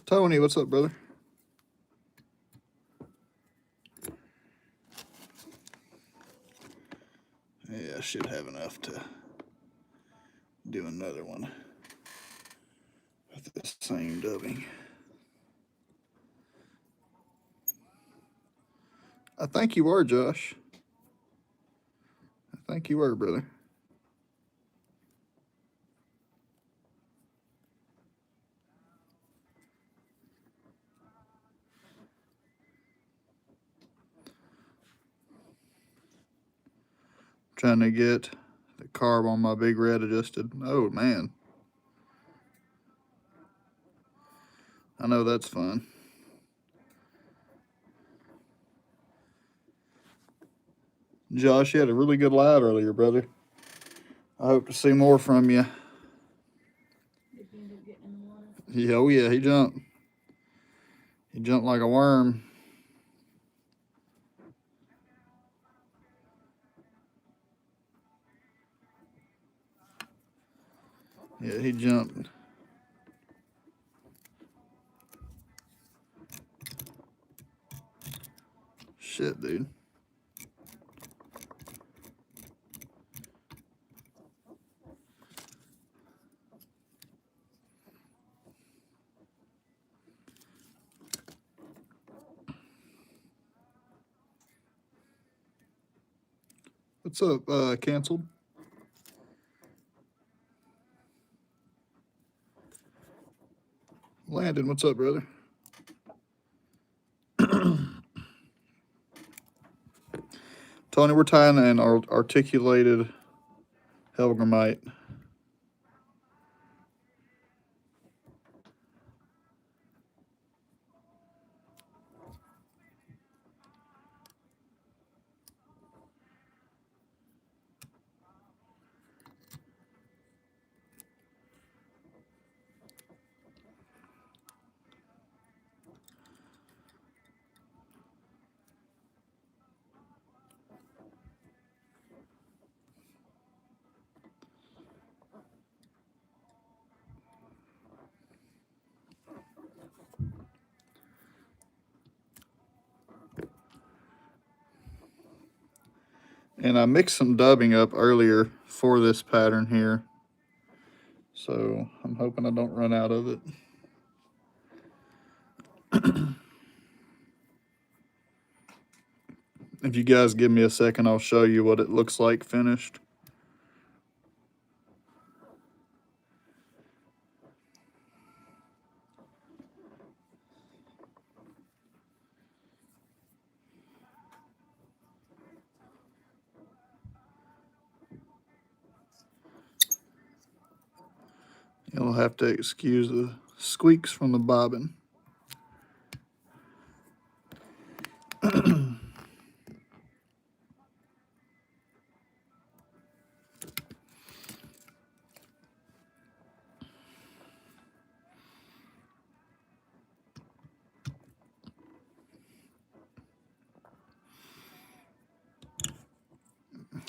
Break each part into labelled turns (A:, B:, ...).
A: Tony, what's up, brother? Yeah, I should have enough to do another one with the same dubbing. I think you were, Josh. I think you were, brother. Trying to get the carb on my big red adjusted. Oh, man. I know that's fun. Josh, you had a really good live earlier, brother. I hope to see more from you. Yeah, oh yeah, he jumped. He jumped like a worm. Yeah, he jumped. Shit, dude. What's up, canceled? Landon, what's up, brother? Tony, we're tying an articulated Helgrammite. And I mixed some dubbing up earlier for this pattern here. So I'm hoping I don't run out of it. If you guys give me a second, I'll show you what it looks like finished. You'll have to excuse the squeaks from the bobbin.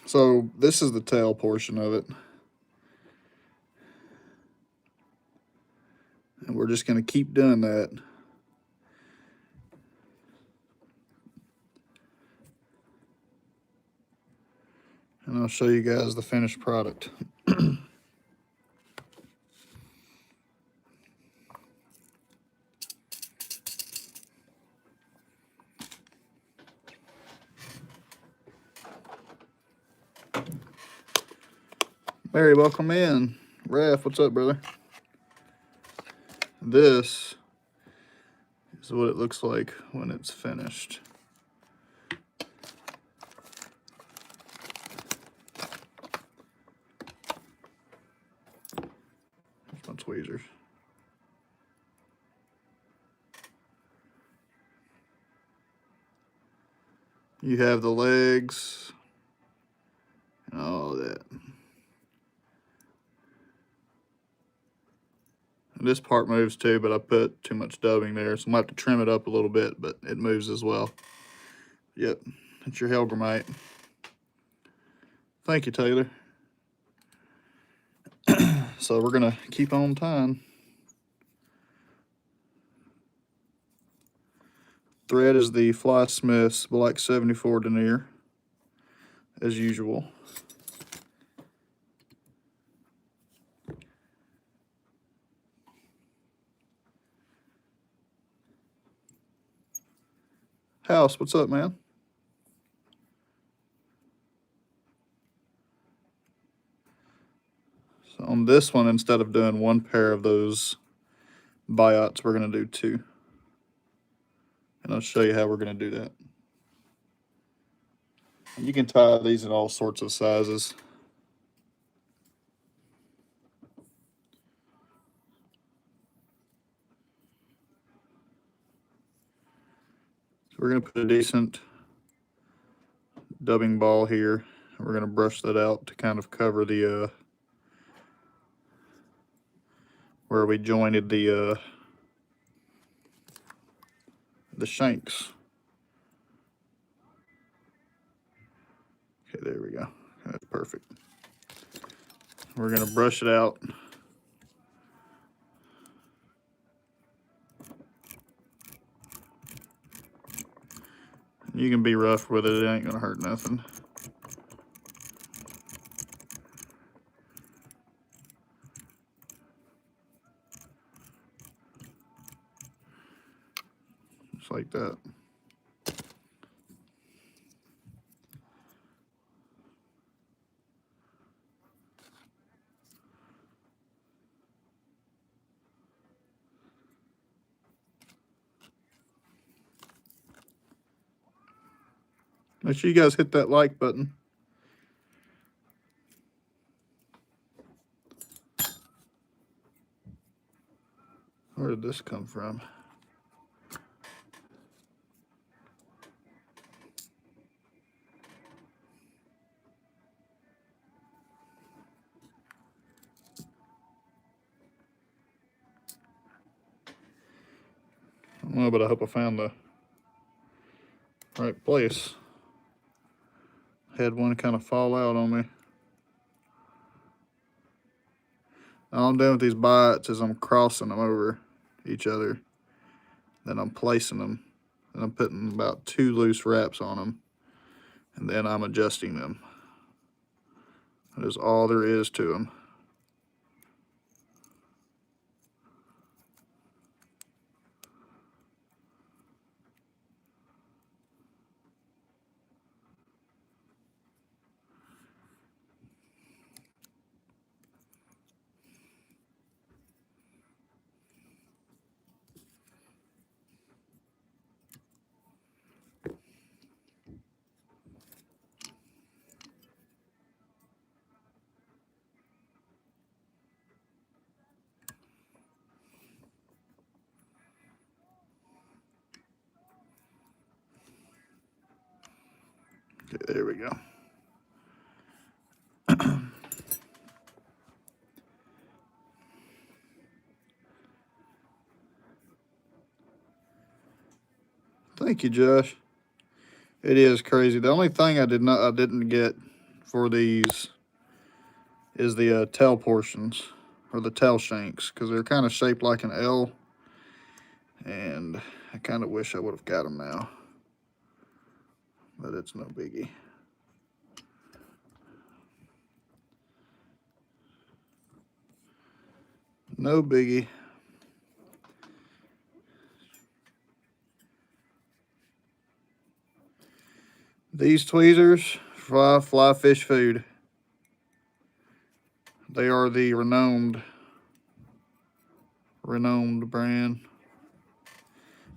A: So this is the tail portion of it. And we're just going to keep doing that. And I'll show you guys the finished product. Mary, welcome in. Raph, what's up, brother? This is what it looks like when it's finished. Here's my tweezers. You have the legs and all that. And this part moves too, but I put too much dubbing there, so I'm gonna have to trim it up a little bit, but it moves as well. Yep, it's your Helgrammite. Thank you, Taylor. So we're gonna keep on tying. Thread is the Fly Smith's Black 74 denier, as usual. House, what's up, man? So on this one, instead of doing one pair of those Biots, we're going to do two. And I'll show you how we're going to do that. You can tie these in all sorts of sizes. So we're going to put a decent dubbing ball here. We're going to brush that out to kind of cover the where we jointed the shanks. Okay, there we go. That's perfect. We're going to brush it out. You can be rough with it, it ain't going to hurt nothing. Just like that. Make sure you guys hit that like button. Where did this come from? I don't know, but I hope I found the right place. Had one kind of fall out on me. All I'm doing with these Biots is I'm crossing them over each other. Then I'm placing them. And I'm putting about 2 loose wraps on them. And then I'm adjusting them. That is all there is to them. Okay, there we go. Thank you, Josh. It is crazy. The only thing I didn't get for these is the tail portions, or the tail shanks, because they're kind of shaped like an L, and I kind of wish I would have got them now, but it's no biggie. No biggie. These tweezers, fly fish food. They are the renowned brand.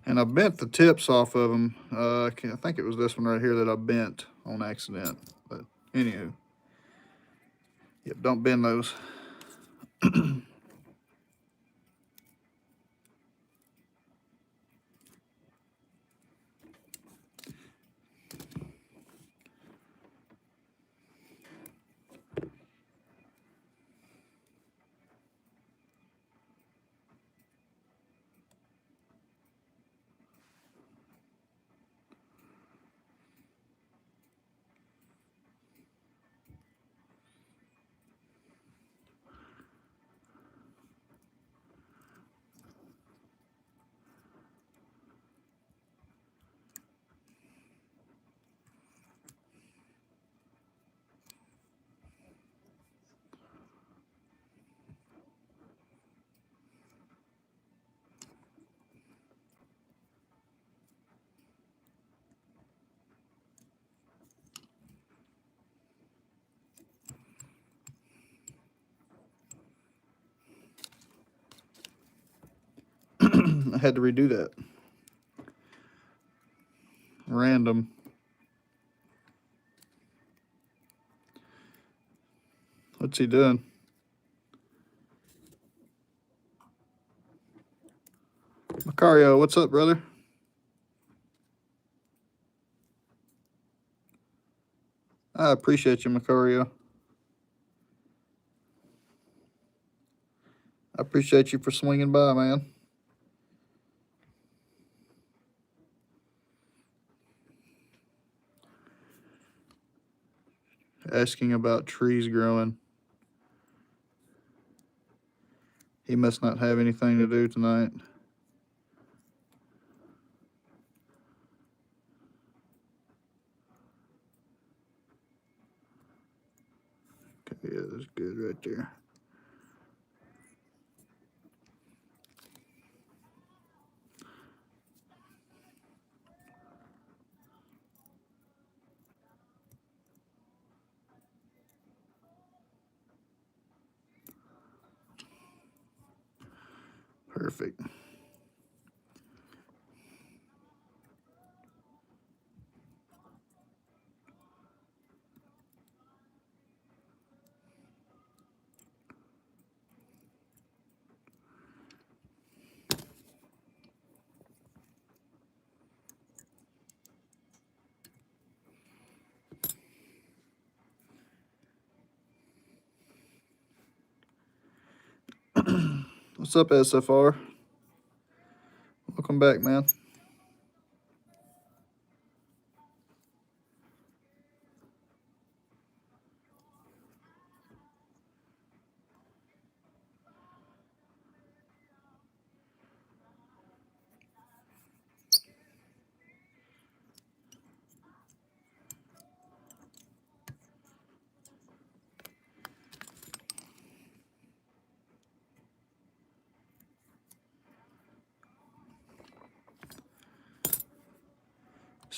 A: And I bent the tips off of them. I think it was this one right here that I bent on accident. But anywho, yep, don't bend those. I had to redo that. Random. What's he doing? Macario, what's up, brother? I appreciate you, Macario. I appreciate you for swinging by, man. Asking about trees growing. He must not have anything to do tonight. Okay, yeah, that's good right there. Perfect. What's up, SFR? Welcome back, man.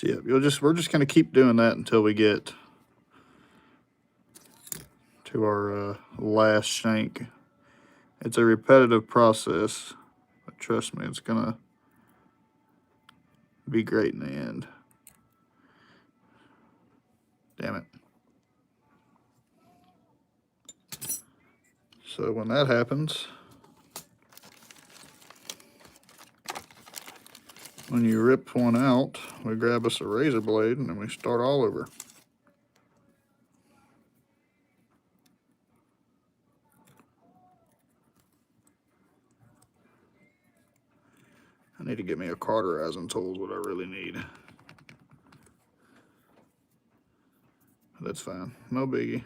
A: So yeah, we're just gonna keep doing that until we get to our last shank. It's a repetitive process, but trust me, it's gonna be great in the end. Damn it. So when that happens, when you rip one out, we grab us a razor blade and then we start all over. I need to get me a carterizing tool is what I really need. That's fine, no biggie.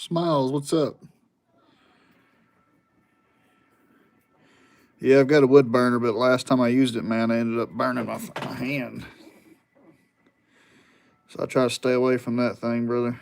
A: Smiles, what's up? Yeah, I've got a wood burner, but last time I used it, man, I ended up burning my hand. So I try to stay away from that thing, brother.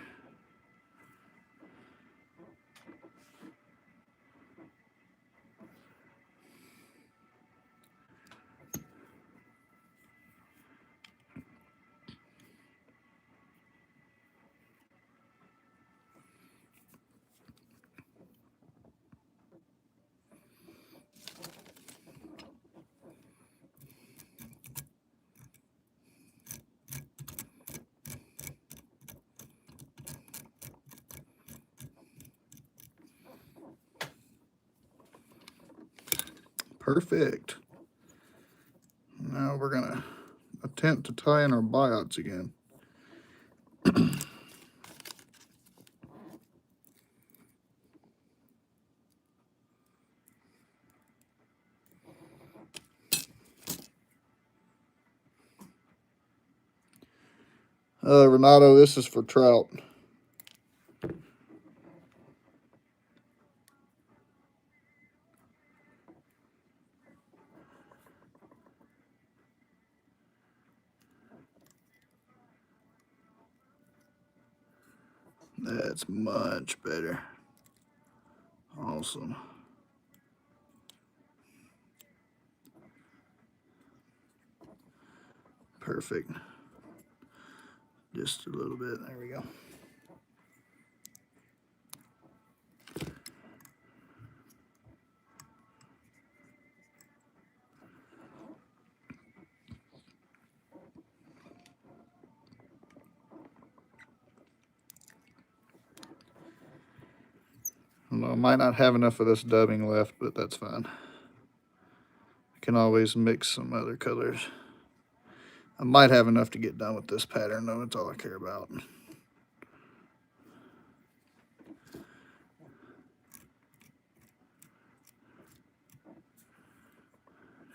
A: Perfect. Now we're gonna attempt to tie in our biots again. Renato, this is for trout. That's much better. Awesome. Perfect. Just a little bit. There we go. I might not have enough of this dubbing left, but that's fine. I can always mix some other colors. I might have enough to get done with this pattern, though. That's all I care about.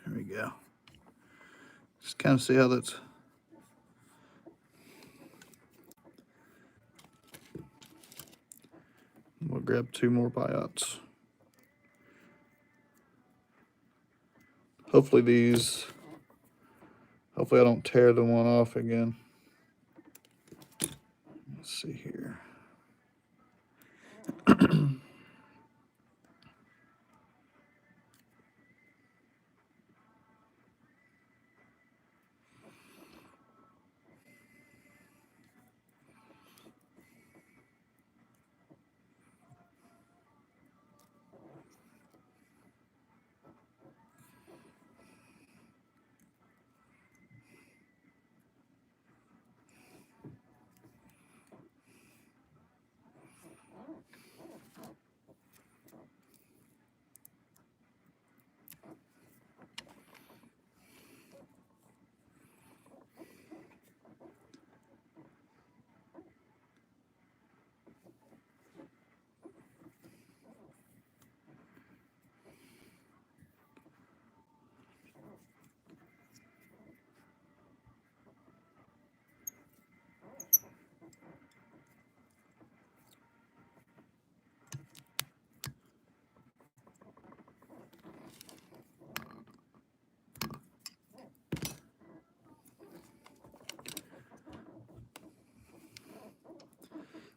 A: There we go. Just kind of see how that's... We'll grab 2 more Biots. Hopefully I don't tear the one off again. Let's see here.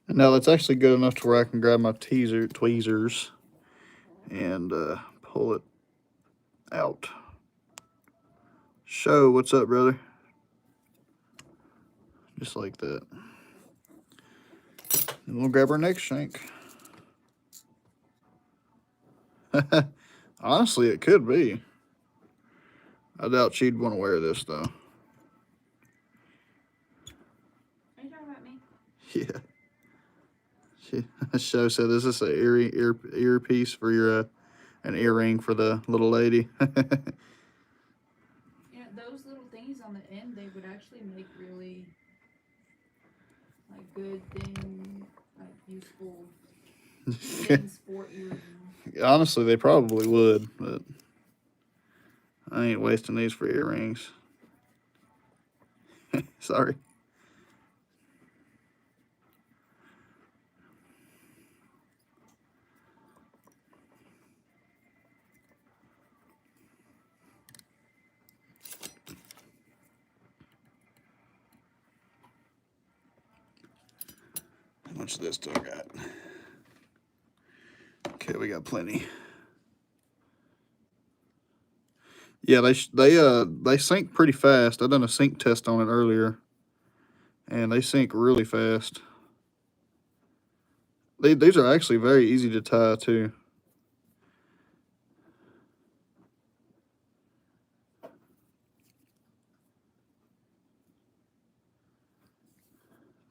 A: And now that's actually good enough to where I can grab my tweezers and pull it out. Show, what's up, brother? Just like that. And we'll grab our next shank. Honestly, it could be. I doubt she'd want to wear this, though.
B: Are you talking about me?
A: Yeah. Show said this is an earpiece for your an earring for the little lady.
B: Yeah, those little thingies on the end, they would actually make really like good thing, like useful things for earrings.
A: Honestly, they probably would, but I ain't wasting these for earrings. Sorry. How much of this do I got? Okay, we got plenty. Yeah, they sink pretty fast. I done a sink test on it earlier, and they sink really fast. These are actually very easy to tie too.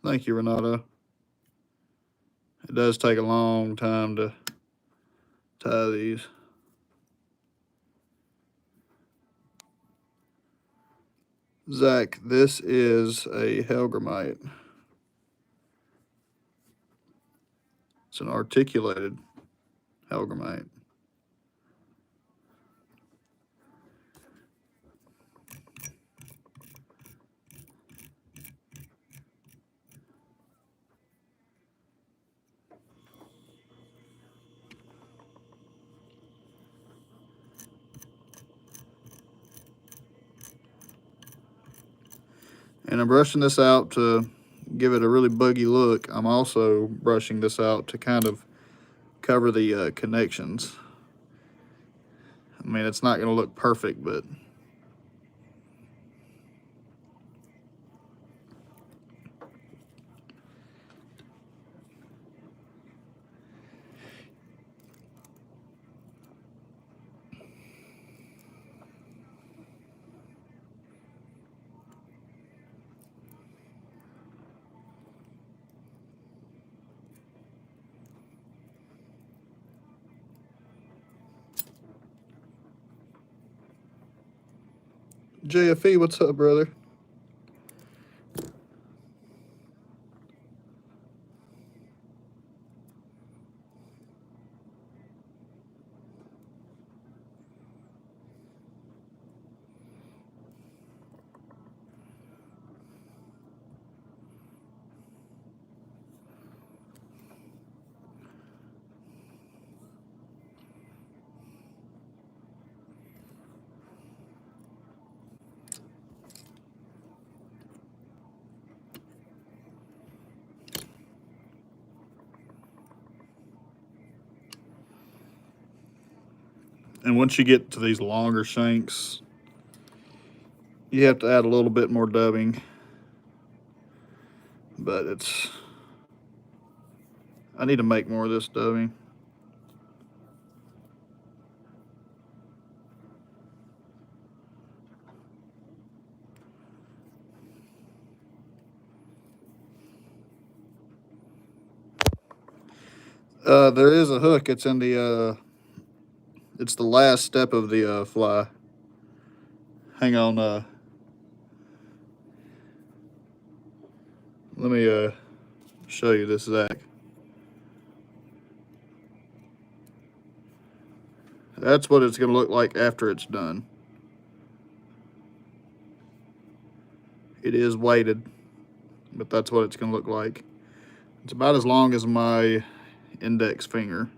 A: Thank you, Renato. It does take a long time to tie these. Zach, this is a Helgrammite. It's an articulated Helgrammite. And I'm brushing this out to give it a really buggy look, I'm also brushing this out to kind of cover the connections. I mean, it's not going to look perfect, but JFE, what's up, brother? And once you get to these longer shanks, you have to add a little bit more dubbing. But I need to make more of this dubbing. There is a hook. It's in the it's the last step of the fly. Hang on. Let me show you this, Zach. That's what it's going to look like after it's done. It is weighted, but that's what it's going to look like. It's about as long as my index finger.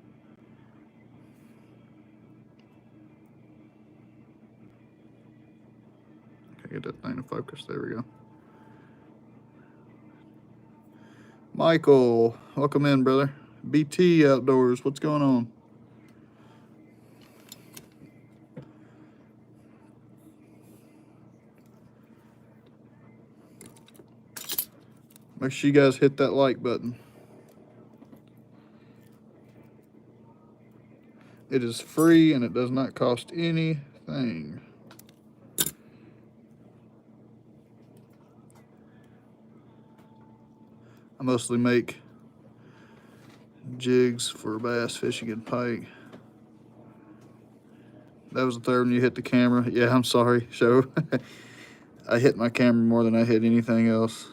A: Okay, get that thing to focus. There we go. Michael, welcome in, brother. BT Outdoors, what's going on? Make sure you guys hit that like button. It is free and it does not cost anything. I mostly make jigs for bass fishing and pike. That was the third one you hit the camera. Yeah, I'm sorry, show. I hit my camera more than I hit anything else.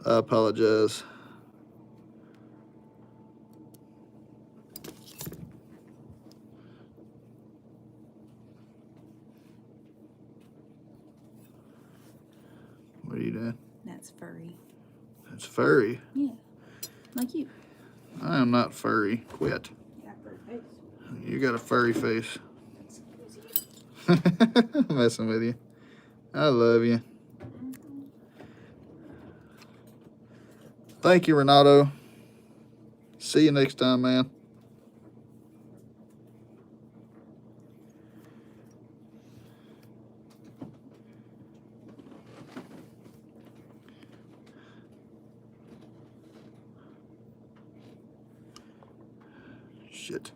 A: I apologize. What are you doing?
B: That's furry.
A: It's furry.
B: Yeah, like you.
A: I am not furry. Quit.
B: You got a furry face.
A: You got a furry face.
B: That's easy.
A: Messing with you. I love you. Thank you, Renato. See you next time, man. Shit.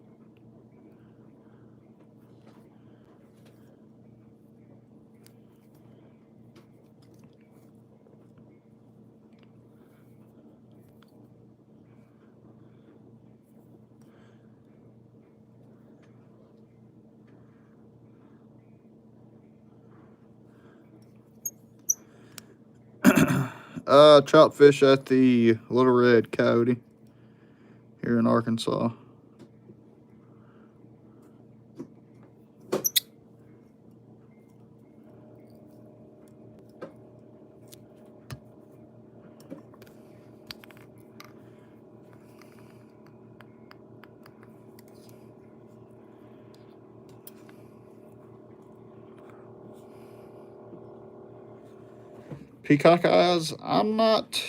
A: Trout fish at the Little Red Coyote here in Arkansas. Peacock eyes, I'm not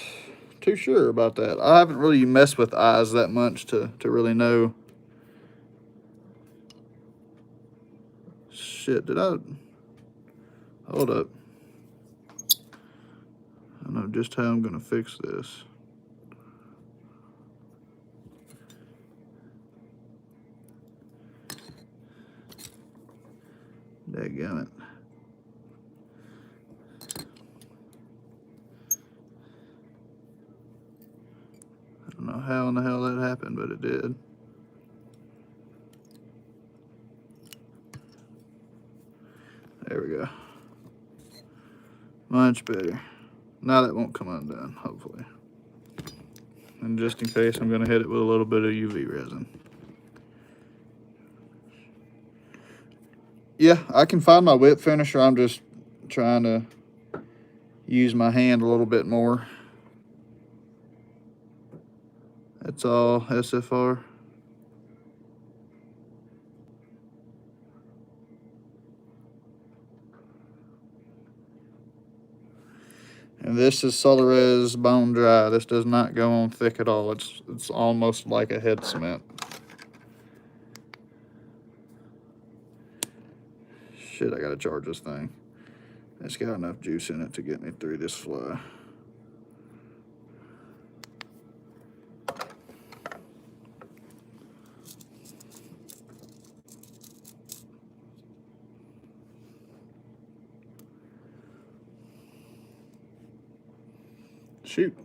A: too sure about that. I haven't really messed with eyes that much to really know. Shit, did I? Hold up. I know just how I'm gonna fix this. Dadgummit. I don't know how in the hell that happened, but it did. There we go. Much better. Now that won't come undone, hopefully. And just in case, I'm gonna hit it with a little bit of UV resin. Yeah, I can find my whip finisher. I'm just trying to use my hand a little bit more. That's all SFR. And this is Solarez Bone Dry. This does not go on thick at all. It's almost like a head cement. Shit, I gotta charge this thing. It's got enough juice in it to get me through this fly. Shoot.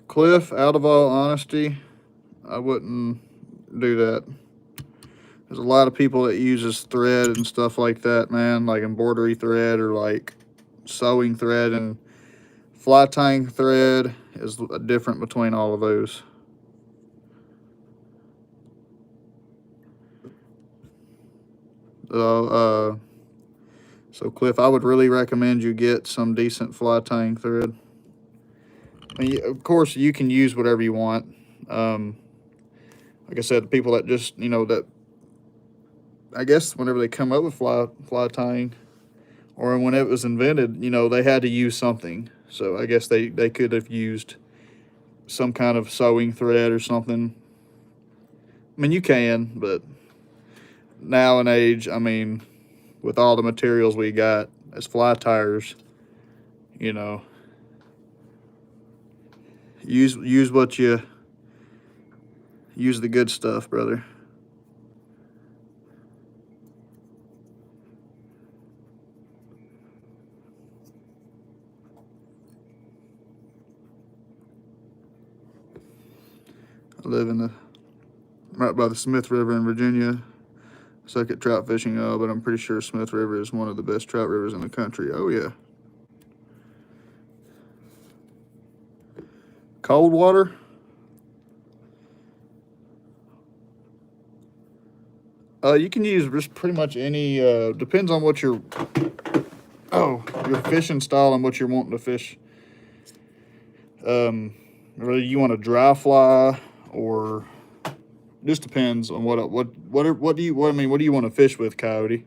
A: Cliff, out of all honesty, I wouldn't do that. There's a lot of people that uses thread and stuff like that, man, like embroidery thread or like sewing thread, and fly tying thread is different between all of those. So Cliff, I would really recommend you get some decent fly tying thread. I mean, of course, you can use whatever you want. Like I said, the people that just, that I guess whenever they come up with fly tying, or when it was invented, they had to use something. So I guess they could have used some kind of sewing thread or something. I mean, you can, but now and age, I mean, with all the materials we got as fly tires, use what you use, the good stuff, brother. I live right by the Smith River in Virginia. Suck at trout fishing, but I'm pretty sure Smith River is one of the best trout rivers in the country. Oh yeah. Cold water? You can use just pretty much any, depends on what your fishing style and what you're wanting to fish. Whether you want a dry fly or just depends on what do you want to fish with, Coyote?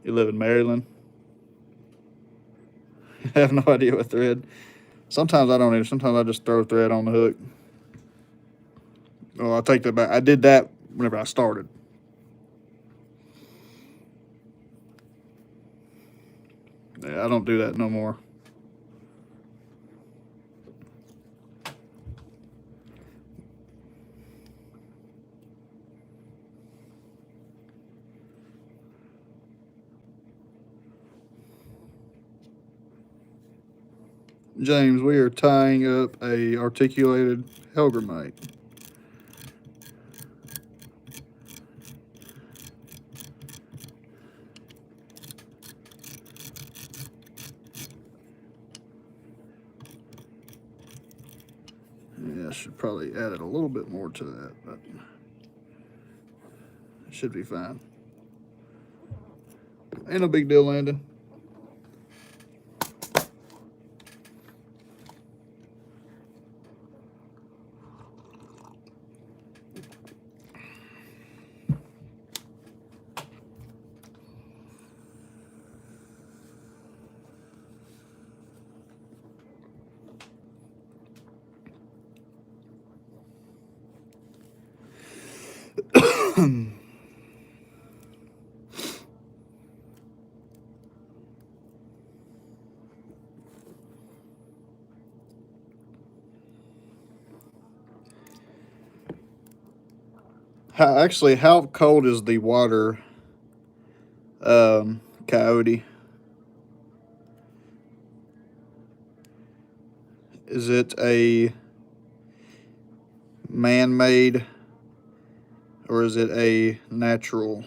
A: You live in Maryland? I have no idea what thread. Sometimes I don't either. Sometimes I just throw thread on the hook. Oh, I'll take that back. I did that whenever I started. Yeah, I don't do that no more. James, we are tying up a articulated Helgrammite. Yeah, I should probably add a little bit more to that, but Should be fine. Ain't no big deal landing. Actually, how cold is the water, Coyote? Is it a man-made or is it a natural?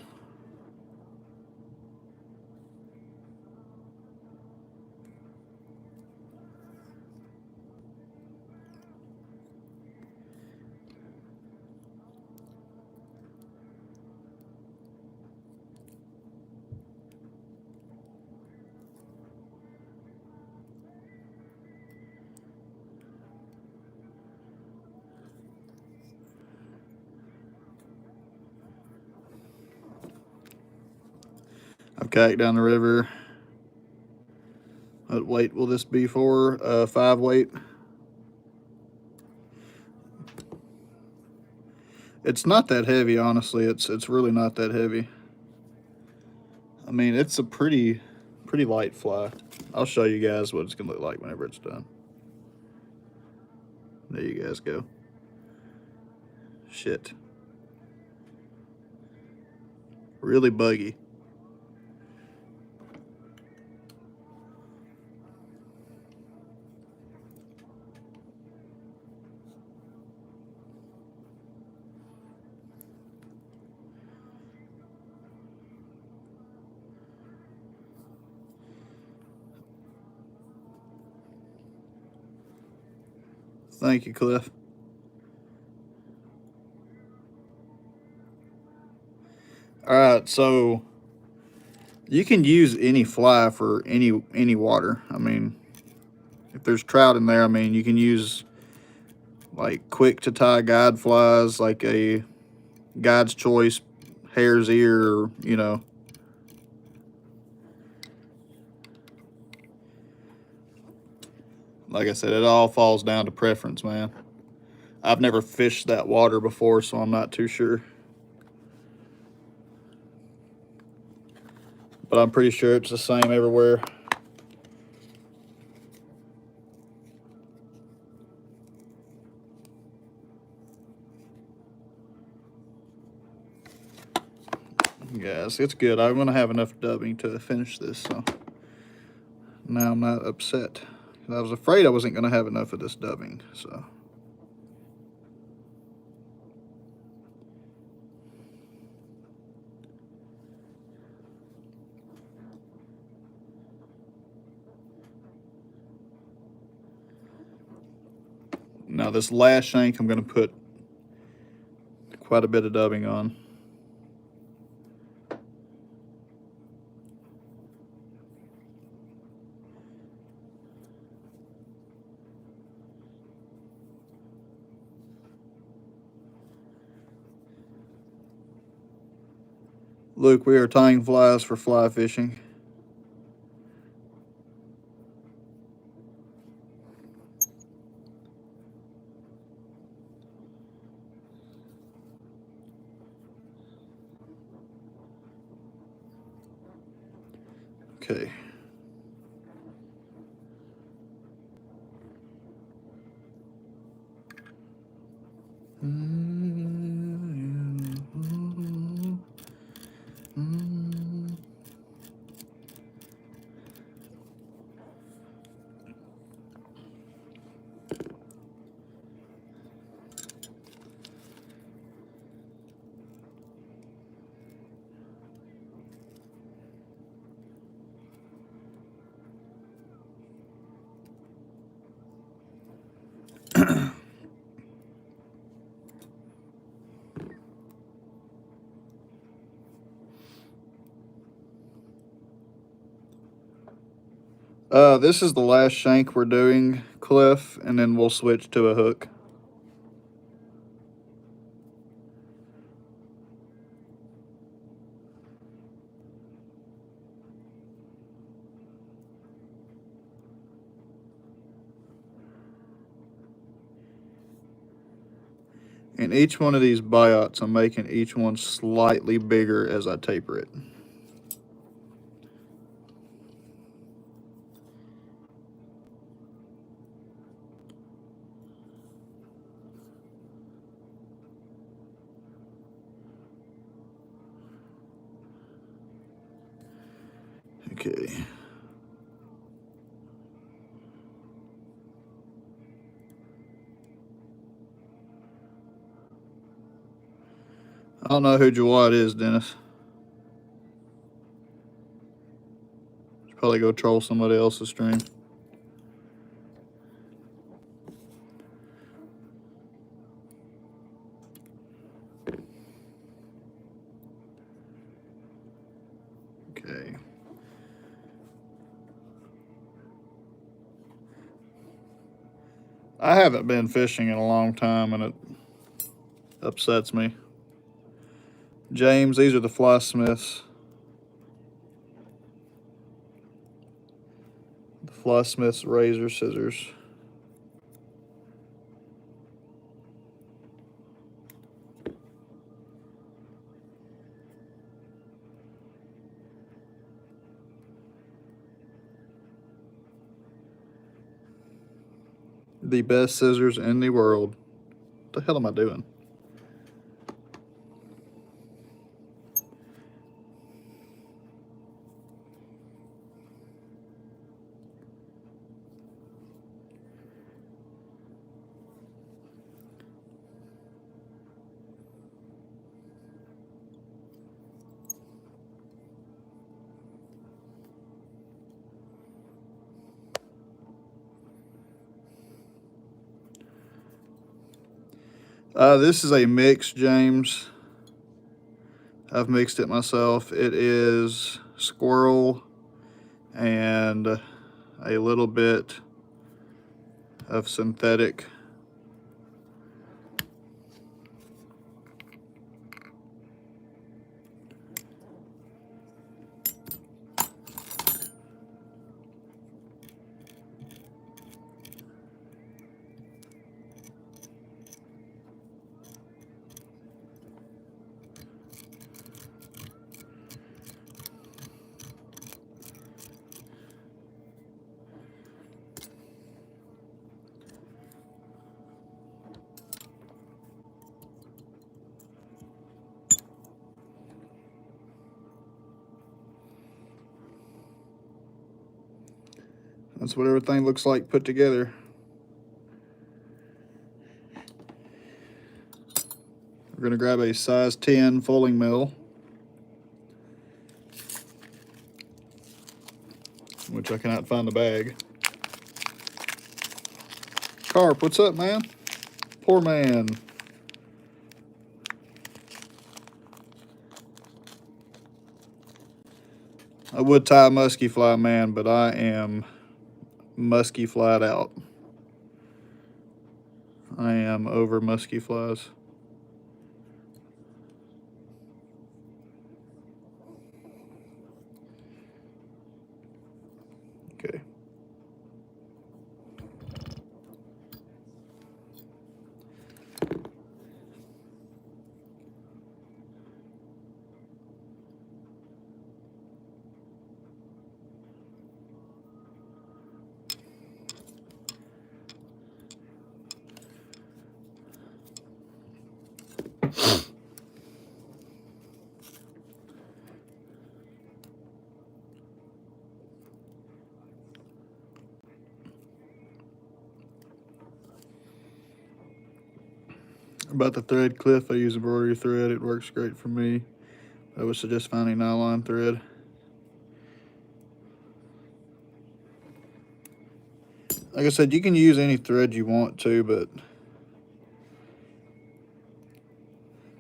A: I've kayaked down the river. What weight will this be for? 5 weight. It's not that heavy, honestly. It's really not that heavy. I mean, it's a pretty light fly. I'll show you guys what it's gonna look like whenever it's done. There you guys go. Shit. Really buggy. Thank you, Cliff. All right, so you can use any fly for any water. I mean, if there's trout in there, I mean, you can use like quick to tie guide flies, like a guide's choice, hare's ear, or, you know. Like I said, it all falls down to preference, man. I've never fished that water before, so I'm not too sure. But I'm pretty sure it's the same everywhere. Yes, it's good. I'm going to have enough dubbing to finish this, so now I'm not upset. I was afraid I wasn't going to have enough of this dubbing, so. Now this last shank I'm going to put quite a bit of dubbing on. Luke, we are tying flies for fly fishing. Okay. This is the last shank we're doing, Cliff, and then we'll switch to a hook. And each one of these Biots, I'm making each one slightly bigger as I taper it. Okay. I don't know who Jawad is, Dennis. Should probably go troll somebody else's stream. Okay. I haven't been fishing in a long time, and it upsets me. James, these are the Fly Smiths. The Fly Smiths razor scissors. The best scissors in the world. What the hell am I doing? This is a mix, James. I've mixed it myself. It is squirrel and a little bit of synthetic. That's what everything looks like put together. We're going to grab a size 10 folding mill, which I cannot find the bag. Carp, what's up, man? Poor man. I would tie a musky fly, man, but I am musky flied out. I am over musky flies. Okay. About the thread, Cliff, I use embroidery thread. It works great for me. I would suggest finding nylon thread. Like I said, you can use any thread you want to, but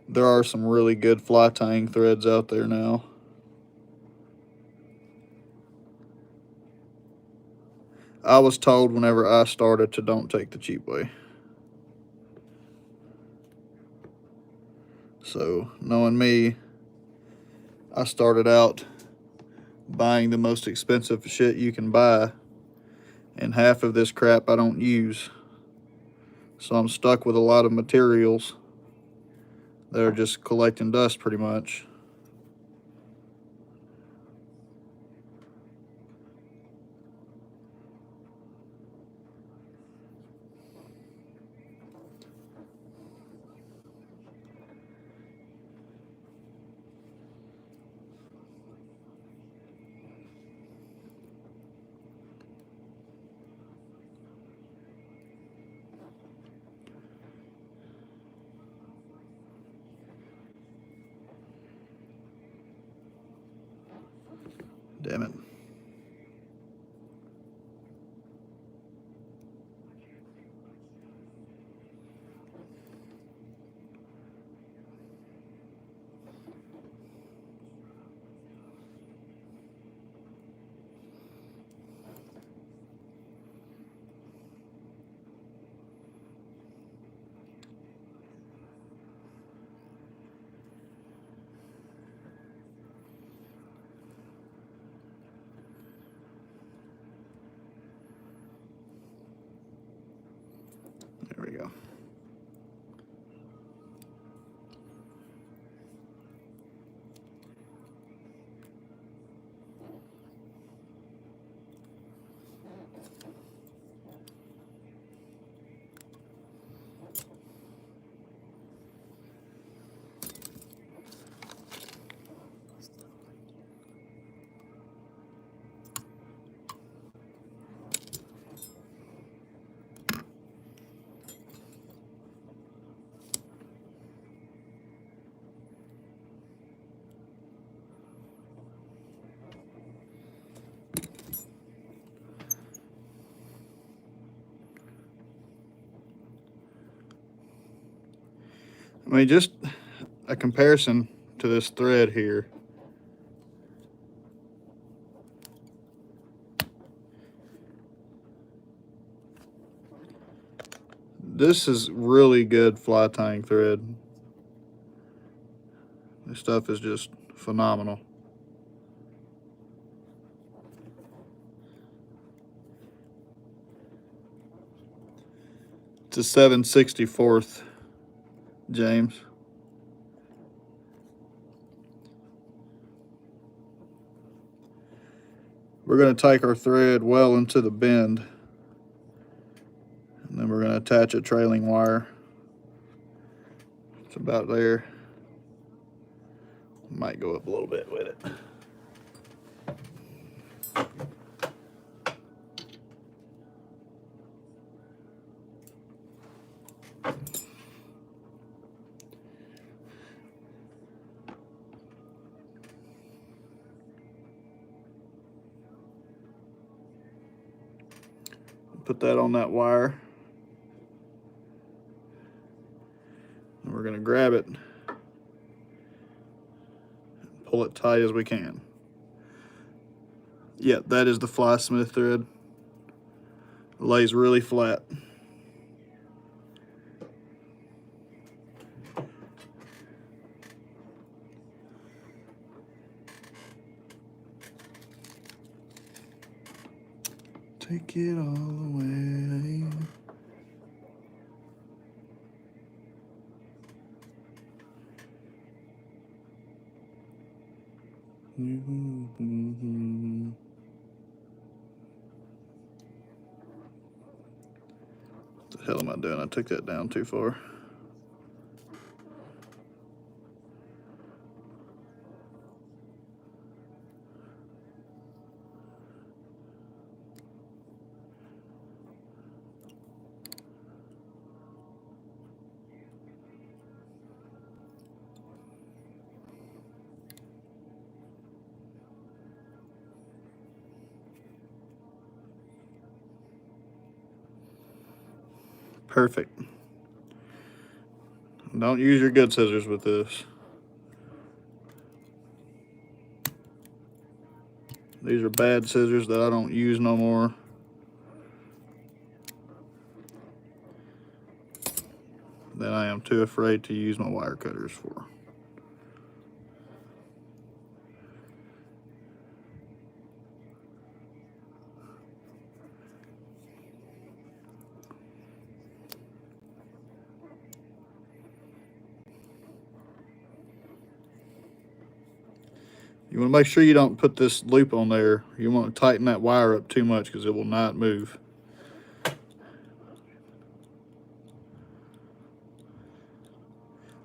A: there are some really good fly tying threads out there now. I was told whenever I started to don't take the cheap way. So, knowing me, I started out buying the most expensive shit you can buy, and half of this crap I don't use. So I'm stuck with a lot of materials that are just collecting dust pretty much. Damn it. There we go. I mean, just a comparison to this thread here. This is really good fly tying thread. This stuff is just phenomenal. It's a 7/64, James. We're going to take our thread well into the bend, and then we're going to attach a trailing wire. It's about there. Might go up a little bit with it. Put that on that wire. And we're going to grab it, pull it tight as we can. Yeah, that is the fly smith thread. It lays really flat. Take it all away. What the hell am I doing? I took that down too far. Perfect. Don't use your good scissors with this. These are bad scissors that I don't use no more. I am too afraid to use my wire cutters for. You want to make sure you don't put this loop on there. You want to tighten that wire up too much because it will not move.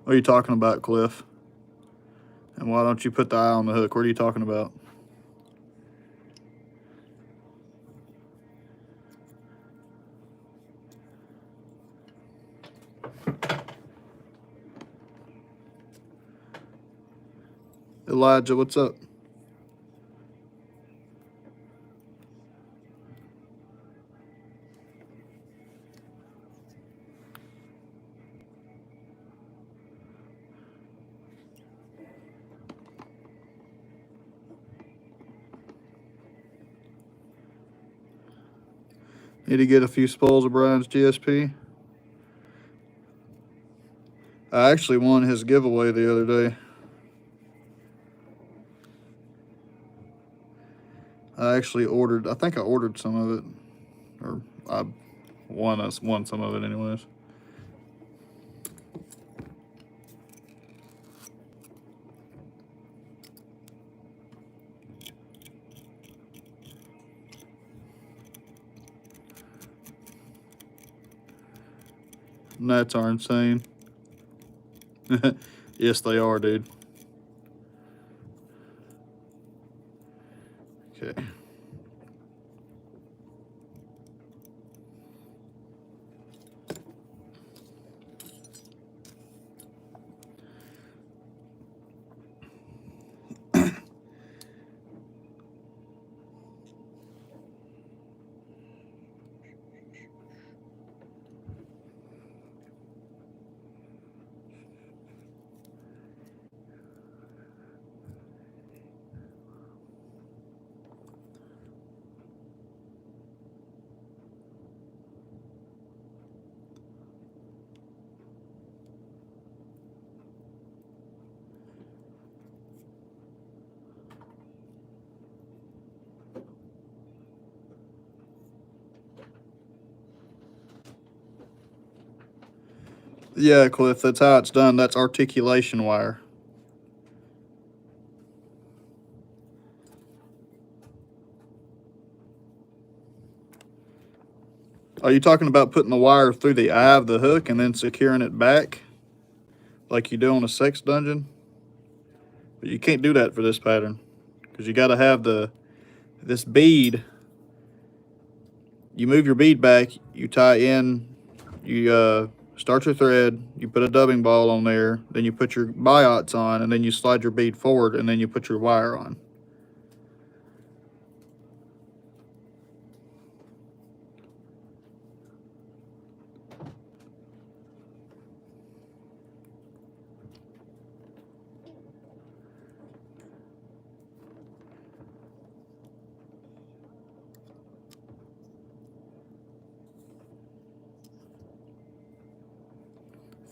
A: What are you talking about, Cliff? And why don't you put the eye on the hook? What are you talking about? Elijah, what's up? Need to get a few spoles of Brian's GSP. I actually won his giveaway the other day. I actually ordered, I think I ordered some of it. Or I won some of it anyways. Gnats are insane. Yes, they are, dude. Okay. Yeah, Cliff, that's how it's done. That's articulation wire. Are you talking about putting the wire through the eye of the hook and then securing it back like you do on a sex dungeon? But you can't do that for this pattern because you got to have this bead. You move your bead back, you tie in, you start your thread, you put a dubbing ball on there, then you put your biots on, and then you slide your bead forward, and then you put your wire on.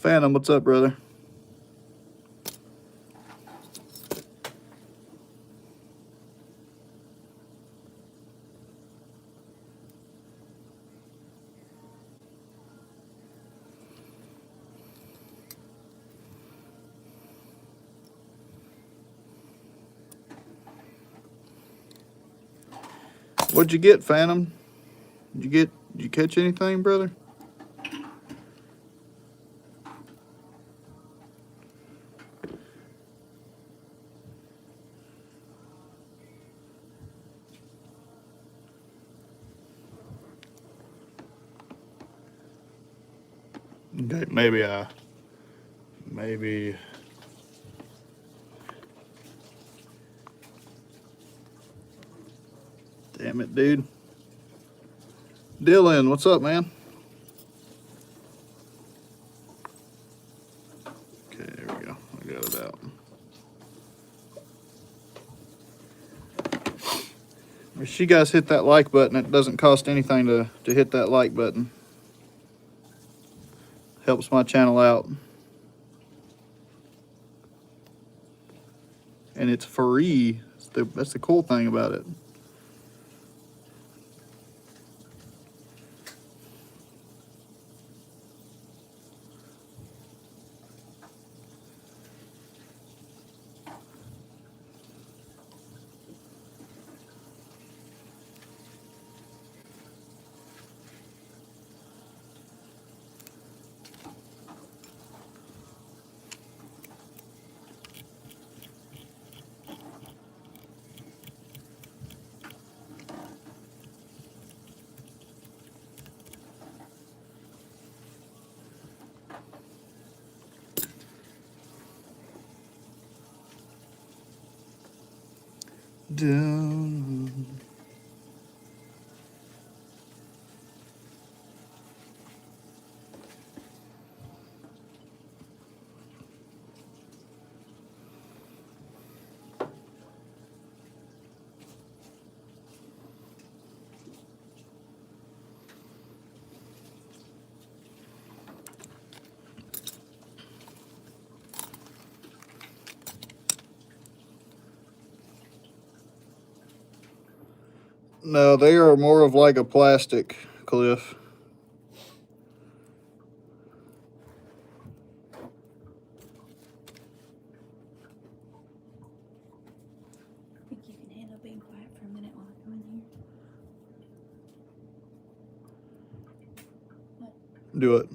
A: Phantom, what's up, brother? What'd you get, Phantom? Did you catch anything, brother? Okay, maybe. Damn it, dude. Dylan, what's up, man? Okay, there we go. I got it out. Make sure you guys hit that like button. It doesn't cost anything to hit that like button. Helps my channel out. And it's free. That's the cool thing about it. Down. No, they are more of like a plastic cliff.
B: Think you can handle being quiet for a minute while I go in here? What?
A: Do it.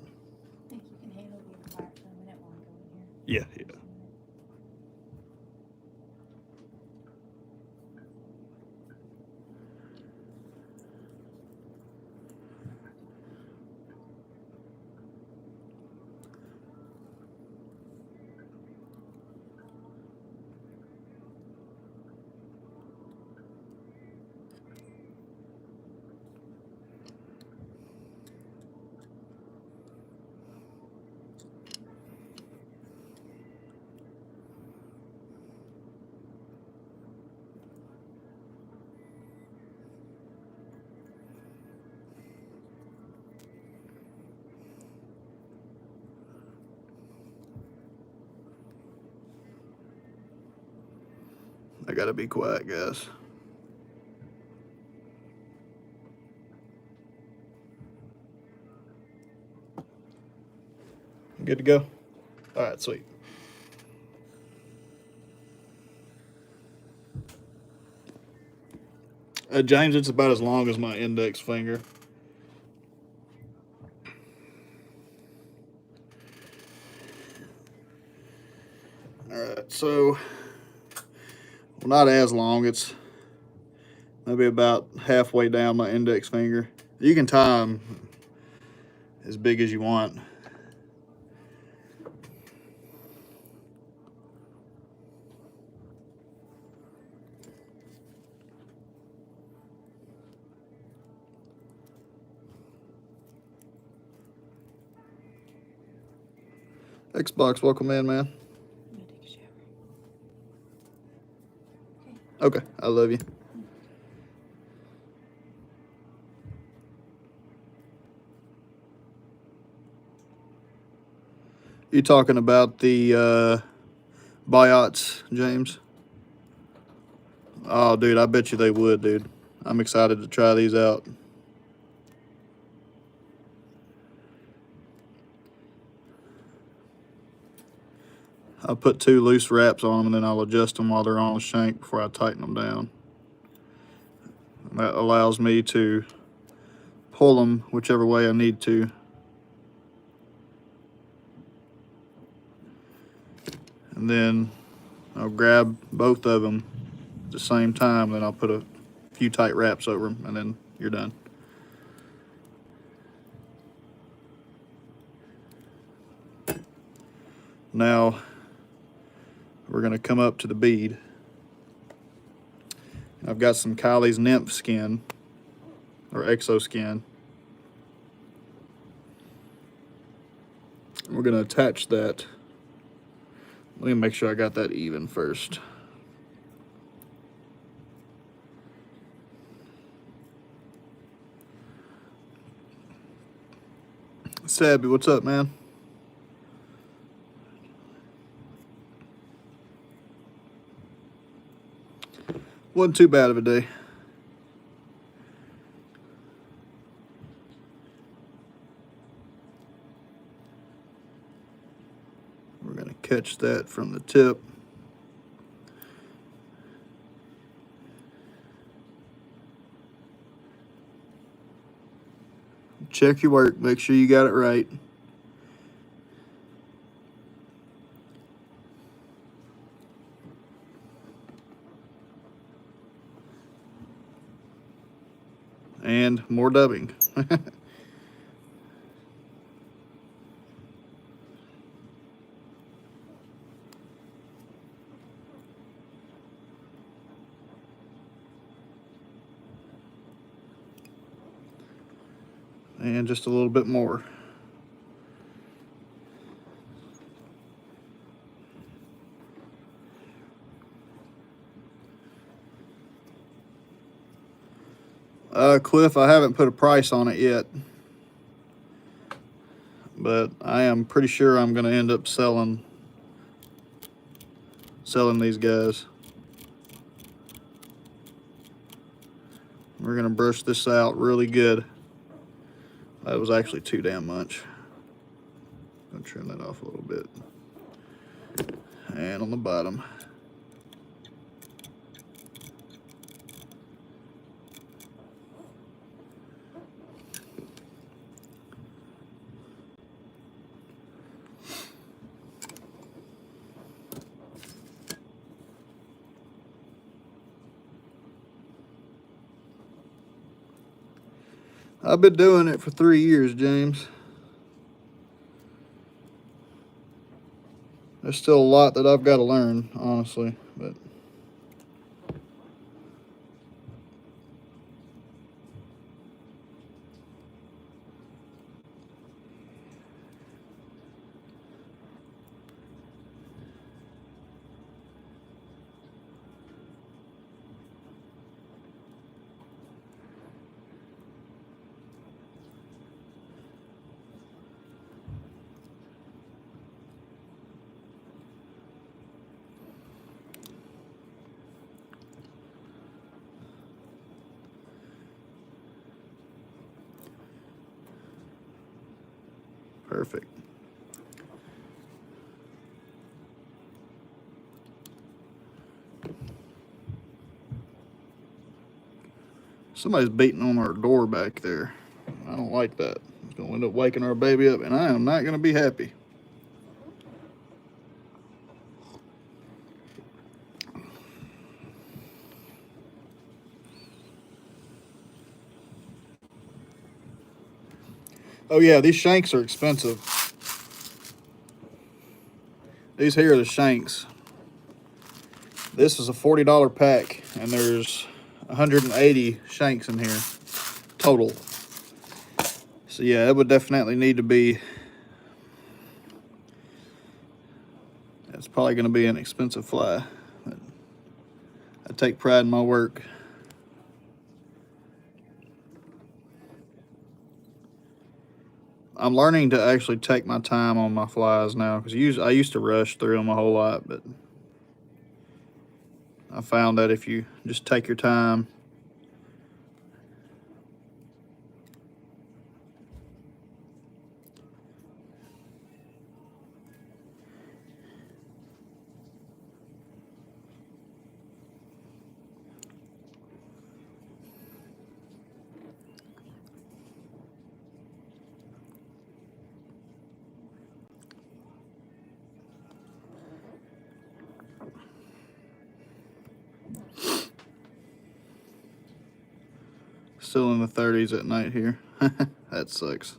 B: Think you can handle being quiet for a minute while I go in here?
A: Yeah, yeah. I gotta be quiet, guys. Good to go? All right, sweet. James, it's about as long as my index finger. All right, so well, not as long. It's maybe about halfway down my index finger. You can tie them as big as you want. Xbox, welcome in, man.
B: I'm gonna take a shower. Okay.
A: Okay, I love you. You talking about the Biots, James? Oh, dude, I bet you they would, dude. I'm excited to try these out. I'll put 2 loose wraps on them and then I'll adjust them while they're on the shank before I tighten them down. That allows me to pull them whichever way I need to. And then I'll grab both of them at the same time, then I'll put a few tight wraps over them, and then you're done. Now we're going to come up to the bead. I've got some Kylie's nymph skin or exo skin. We're going to attach that. Let me make sure I got that even first. Sabby, what's up, man? Wasn't too bad of a day. We're going to catch that from the tip. Check your work. Make sure you got it right. And more dubbing. And just a little bit more. Cliff, I haven't put a price on it yet, but I am pretty sure I'm going to end up selling these guys. We're going to brush this out really good. That was actually too damn much. I'm going to trim that off a little bit. And on the bottom. I've been doing it for 3 years, James. There's still a lot that I've got to learn, honestly, but perfect. Somebody's beating on our door back there. I don't like that. It's going to end up waking our baby up, and I am not going to be happy. Oh yeah, these shanks are expensive. These here are the shanks. This is a $40 pack, and there's 180 shanks in here total. So yeah, it would definitely need to be. It's probably going to be an expensive fly. But I take pride in my work. I'm learning to actually take my time on my flies now, because I used to rush through them a whole lot, but I found that if you just take your time, still in the 30s at night here. That sucks.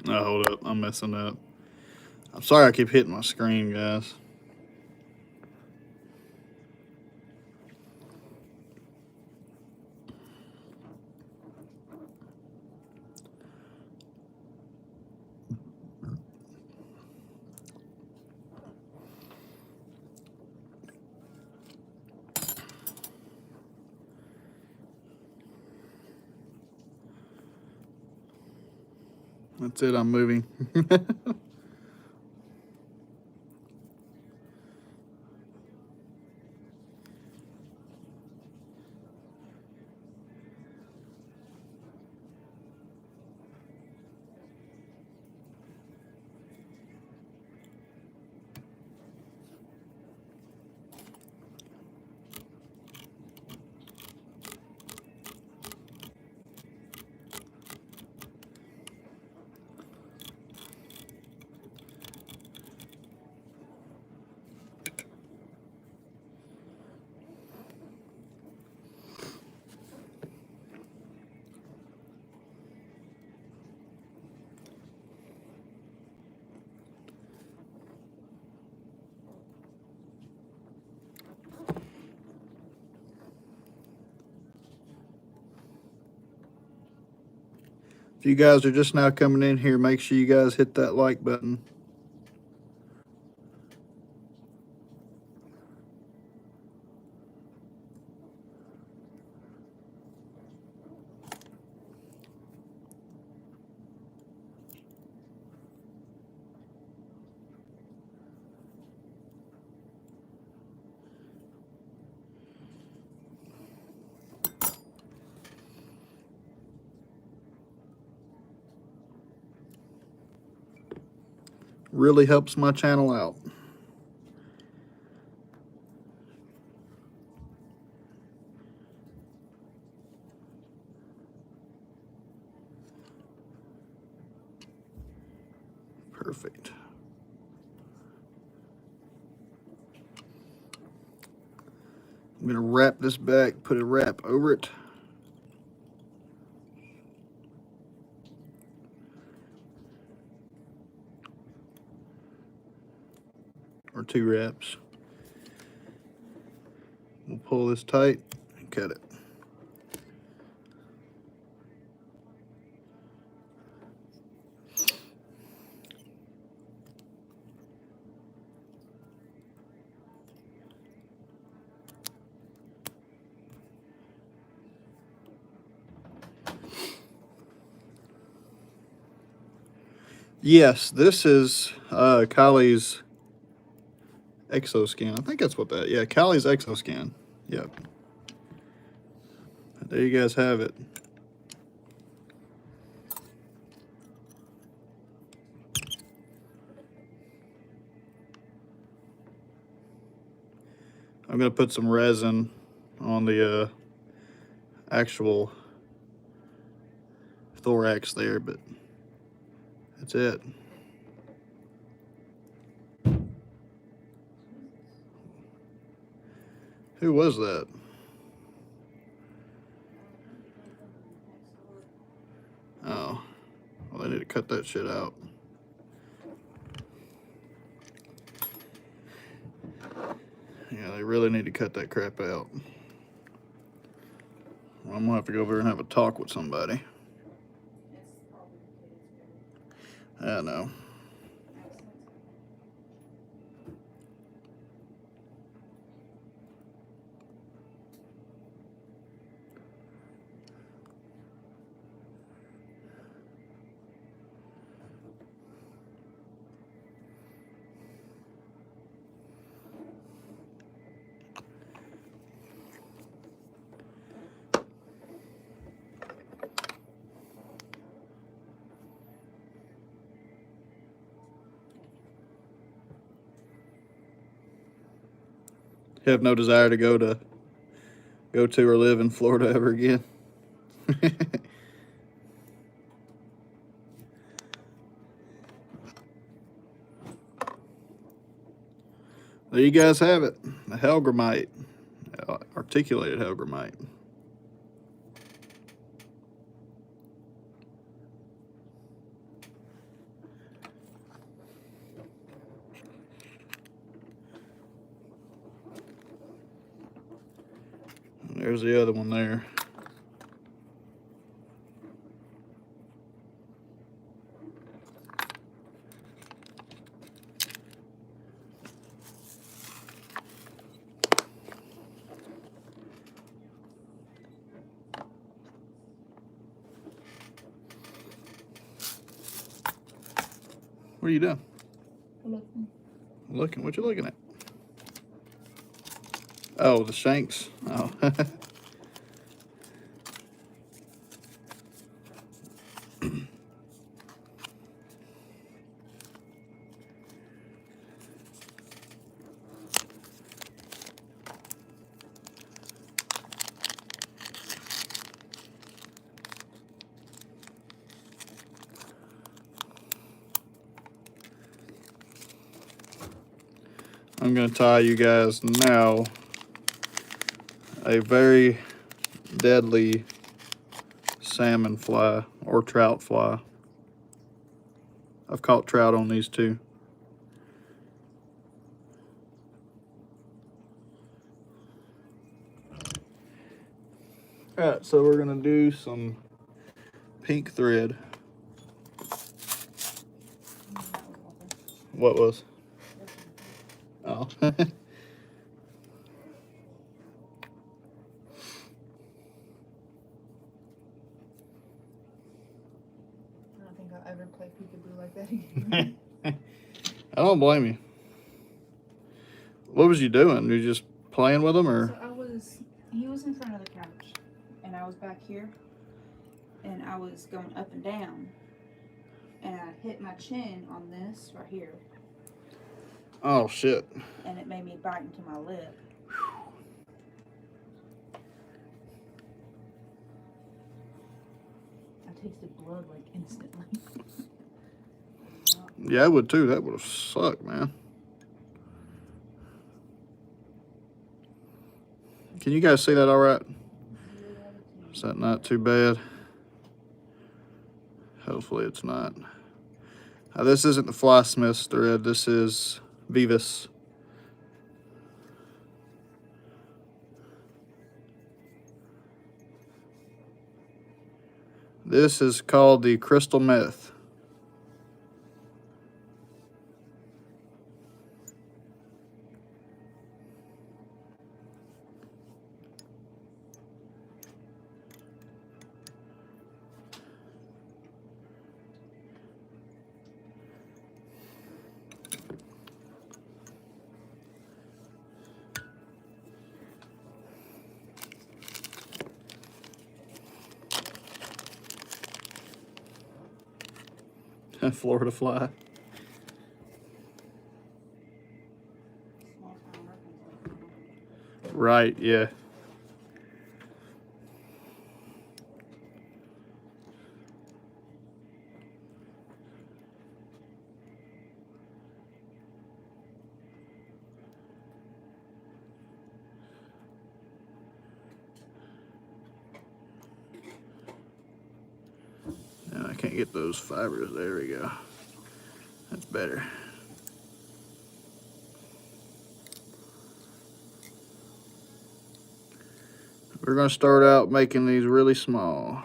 A: Oh, hold up. I'm messing up. I'm sorry I keep hitting my screen, guys. That's it, I'm moving. If you guys are just now coming in here, make sure you guys hit that like button. Really helps my channel out. Perfect. I'm gonna wrap this back, put a wrap over it. Or 2 wraps. We'll pull this tight and cut it. Yes, this is Kylie's Exoskin. I think that's what that, yeah, Kylie's Exoskin. Yep. There you guys have it. I'm gonna put some resin on the actual thorax there, but that's it. Who was that? Oh, well, they need to cut that shit out. Yeah, they really need to cut that crap out. Well, I'm gonna have to go over and have a talk with somebody. I know. Have no desire to go to or live in Florida ever again. There you guys have it. The Helgrammite, articulated Helgrammite. And there's the other one there. What are you doing?
B: Looking.
A: Looking. What you looking at? Oh, the shanks. Oh. I'm going to tie you guys now a very deadly salmon fly or trout fly. I've caught trout on these too. Alright, so we're going to do some pink thread. What was? Oh.
B: I don't think I'll ever play peekaboo like that again.
A: I don't blame you. What was you doing? You just playing with them, or?
B: So he was in front of the couch, and I was back here, and I was going up and down, and I hit my chin on this right here.
A: Oh shit.
B: And it made me bite into my lip. I tasted blood like instantly.
A: Yeah, I would too. That would have sucked, man. Can you guys see that all right? Is that not too bad? Hopefully it's not. This isn't the Fly Smith's thread. This is Vivus. This is called the Crystal Meth. Florida fly. Right, yeah. Now I can't get those fibers. There we go. That's better. We're going to start out making these really small.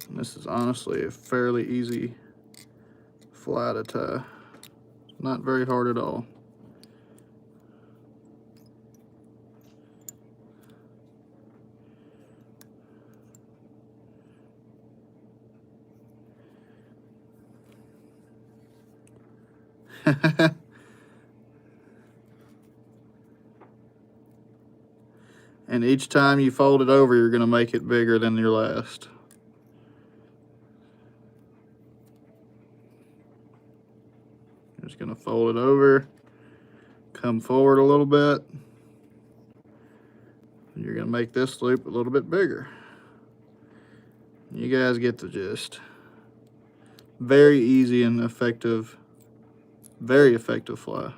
A: And this is honestly a fairly easy fly to tie. Not very hard at all. And each time you fold it over, you're going to make it bigger than your last. You're just going to fold it over, come forward a little bit, and you're going to make this loop a little bit bigger. You guys get the gist. Very easy and effective, very effective fly.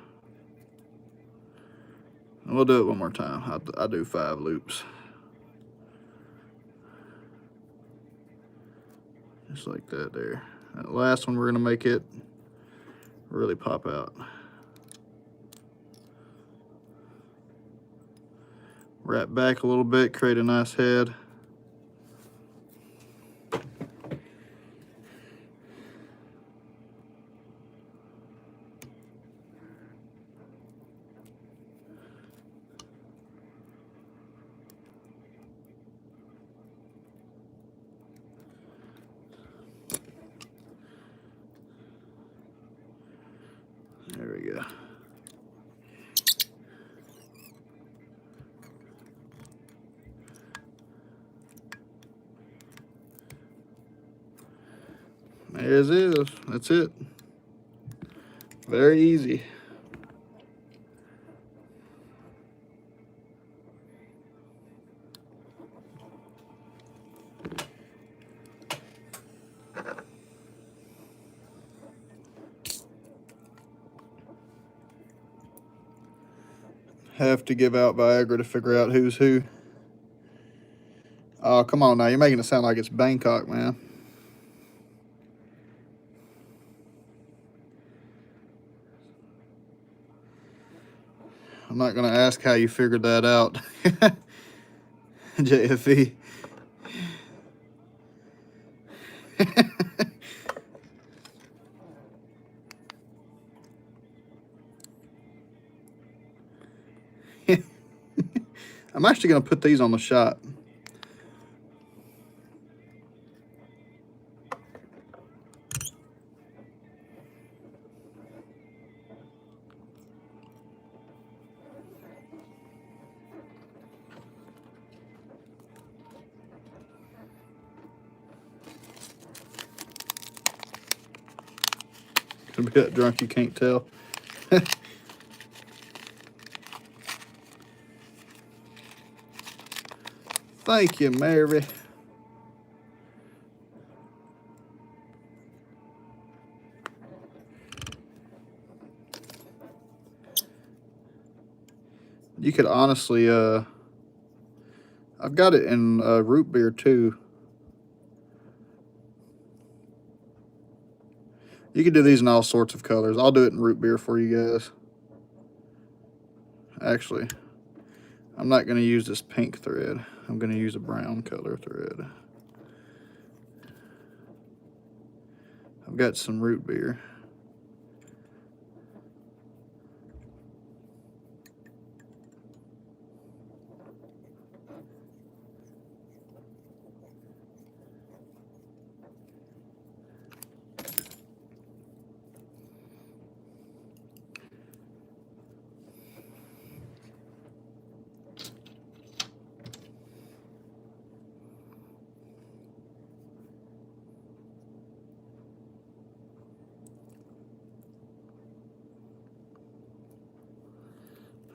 A: And we'll do it one more time. I do 5 loops. Just like that there. That last one, we're gonna make it really pop out. Wrap back a little bit, create a nice head. There it is. That's it. Very easy. Have to give out Viagra to figure out who's who. Oh, come on now. You're making it sound like it's Bangkok, man. I'm not going to ask how you figured that out, JFE. I'm actually going to put these on the shot. A bit drunk, you can't tell. Thank you, Mary. You could honestly, I've got it in root beer too. You can do these in all sorts of colors. I'll do it in root beer for you guys. Actually, I'm not going to use this pink thread. I'm going to use a brown color thread. I've got some root beer.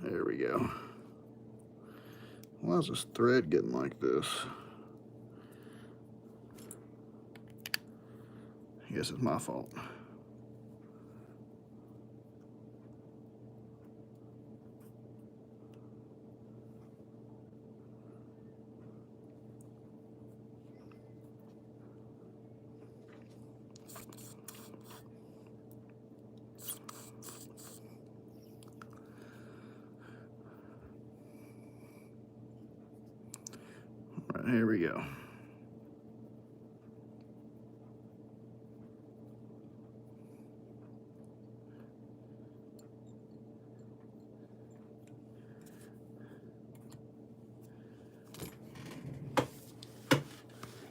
A: There we go. Why is this thread getting like this? I guess it's my fault. All right, here we go.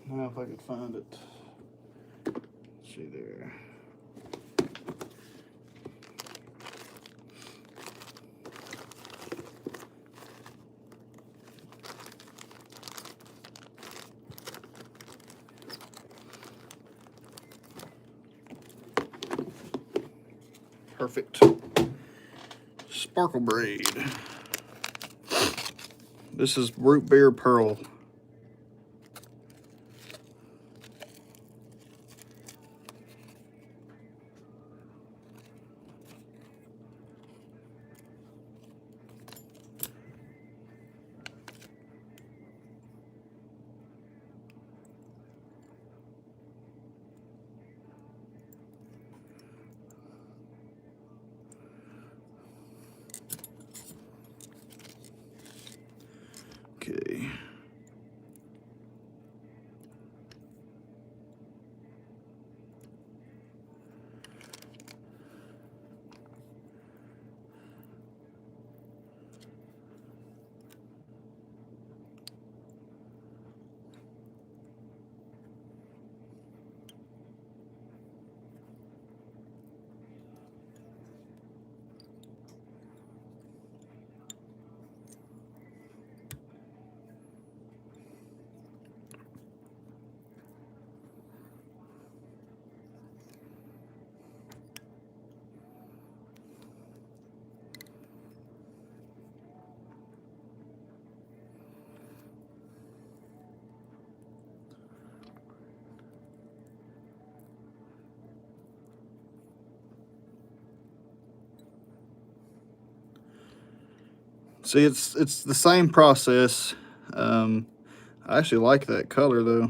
A: Now if I could find it. Let's see there. Perfect. Sparkle braid. This is root beer pearl. Okay. See, it's the same process. I actually like that color though.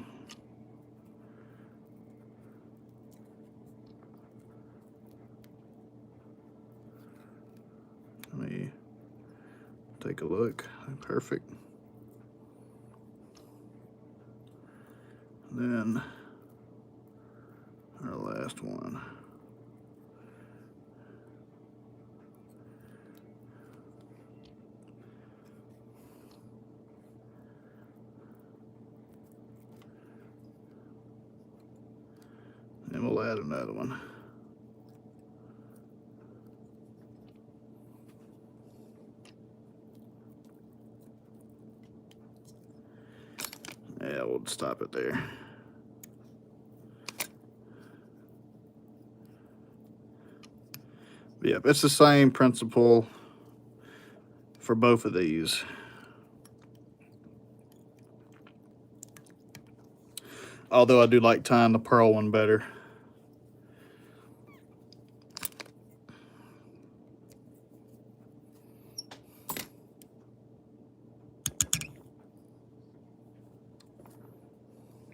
A: Let me take a look. Perfect. Then our last one. And we'll add another one. Yeah, we'll stop it there. Yep, it's the same principle for both of these. Although I do like tying the pearl one better.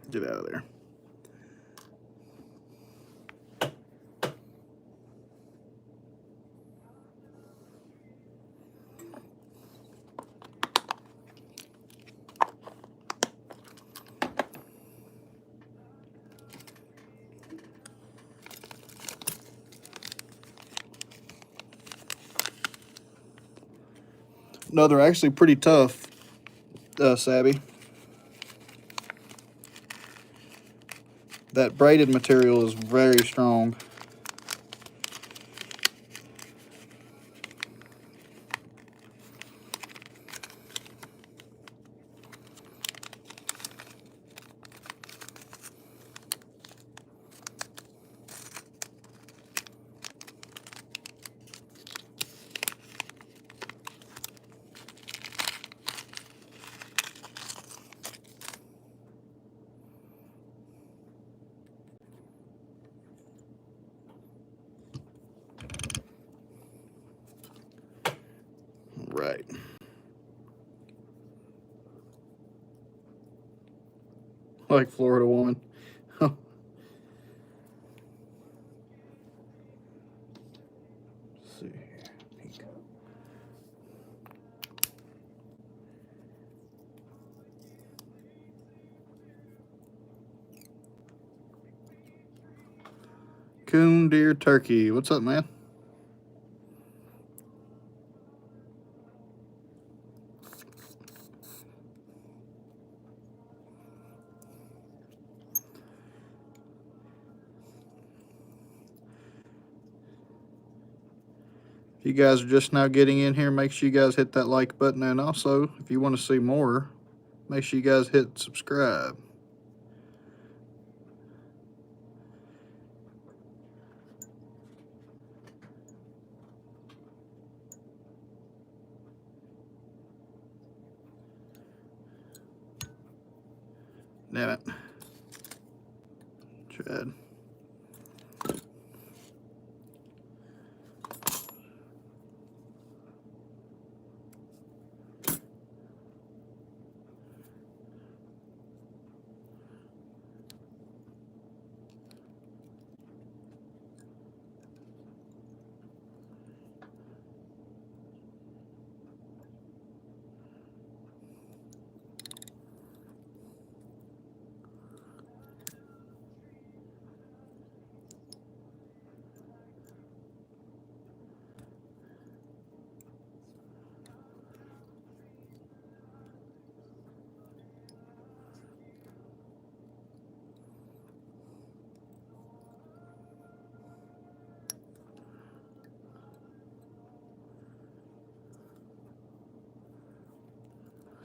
A: Get out of there. No, they're actually pretty tough, Sabby. That braided material is very strong. Right. Like Florida woman. Let's see here. Pink. Coon, deer, turkey. What's up, man? If you guys are just now getting in here, make sure you guys hit that like button. And also, if you want to see more, make sure you guys hit subscribe. Damn it. Chad.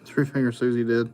A: Three Finger Susie did.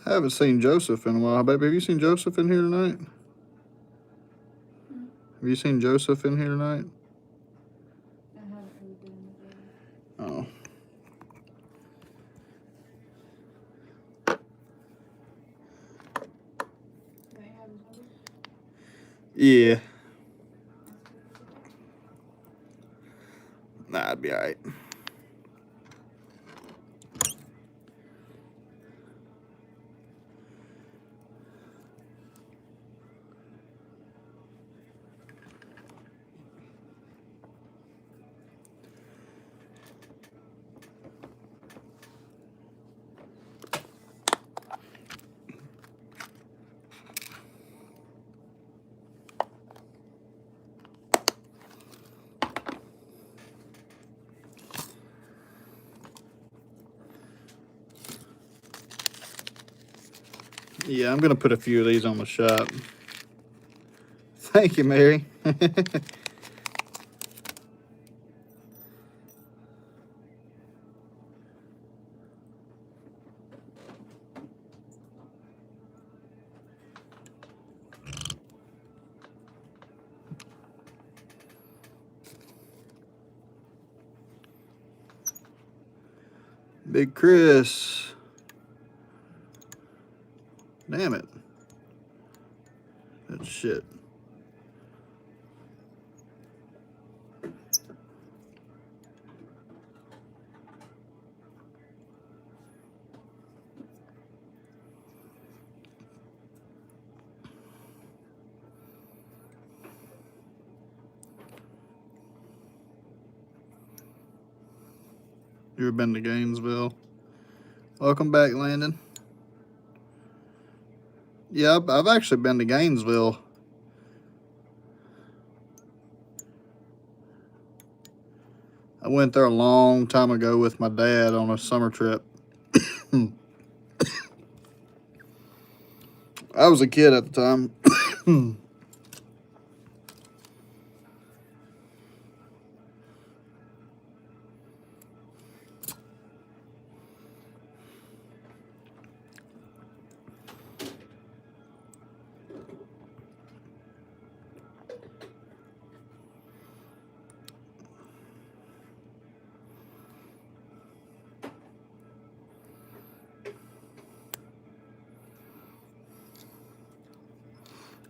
A: I haven't seen Joseph in a while. Baby, have you seen Joseph in here tonight? Have you seen Joseph in here tonight?
B: I haven't really been in the day.
A: Oh.
B: They have his number?
A: Yeah. Nah, I'd be alright. Yeah, I'm gonna put a few of these on the shop. Thank you, Mary. Big Chris. Damn it. That's shit. You ever been to Gainesville? Welcome back, Landon. Yeah, I've actually been to Gainesville. I went there a long time ago with my dad on a summer trip. I was a kid at the time.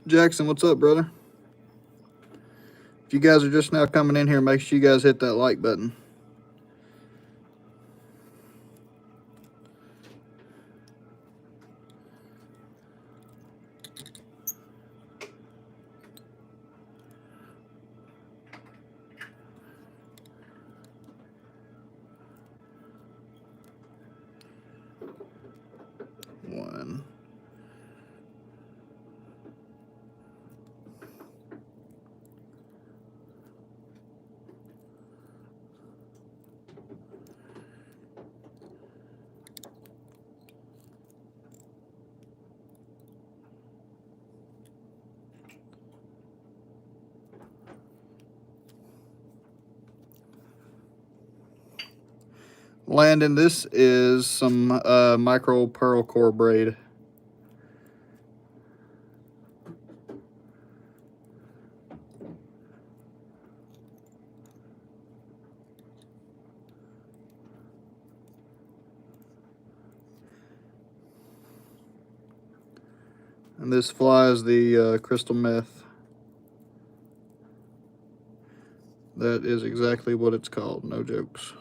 A: Jackson, what's up, brother? If you guys are just now coming in here, make sure you guys hit that like button. One. Landon, this is some micro pearl core braid. And this flies the crystal meth. That is exactly what it's called, no jokes.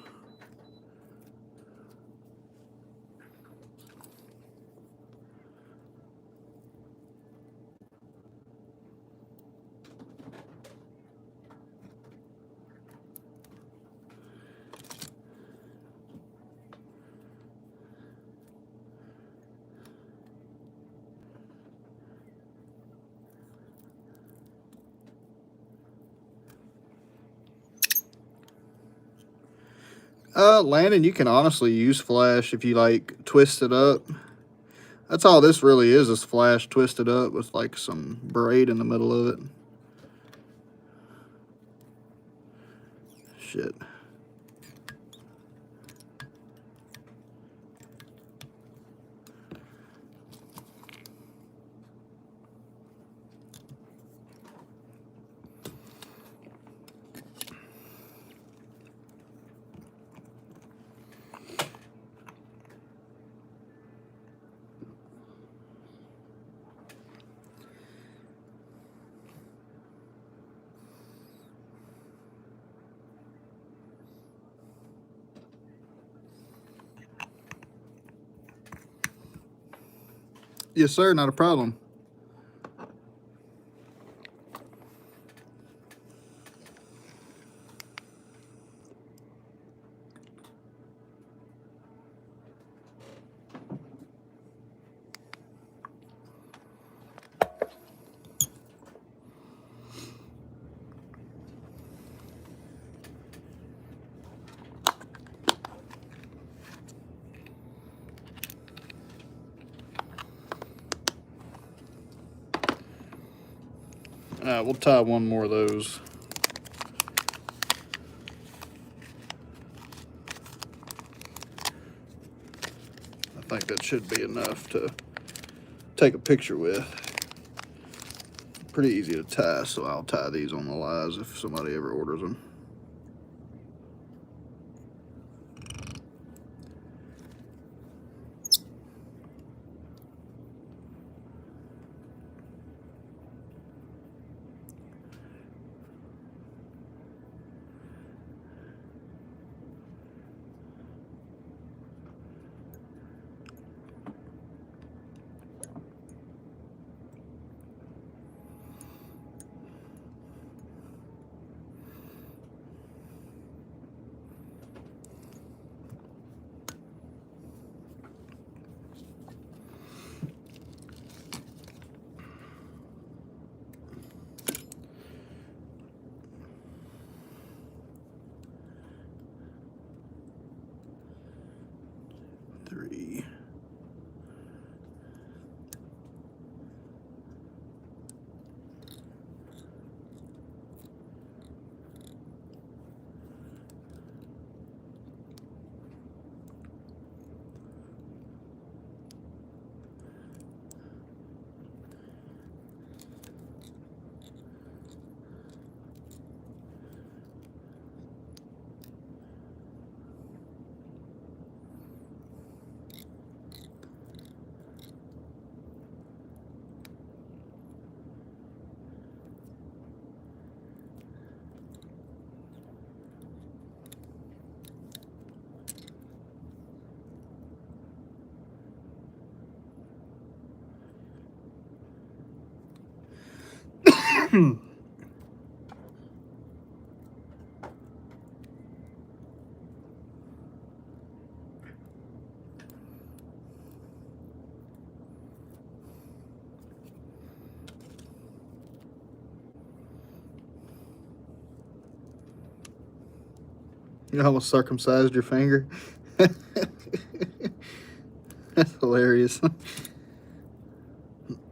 A: Landon, you can honestly use flash if you like twist it up. That's all this really is flash twisted up with like some braid in the middle of it. Shit. Yes, sir, not a problem. We'll tie one more of those. I think that should be enough to take a picture with. Pretty easy to tie, so I'll tie these on the lies if somebody ever orders them. Three. You almost circumcised your finger. That's hilarious.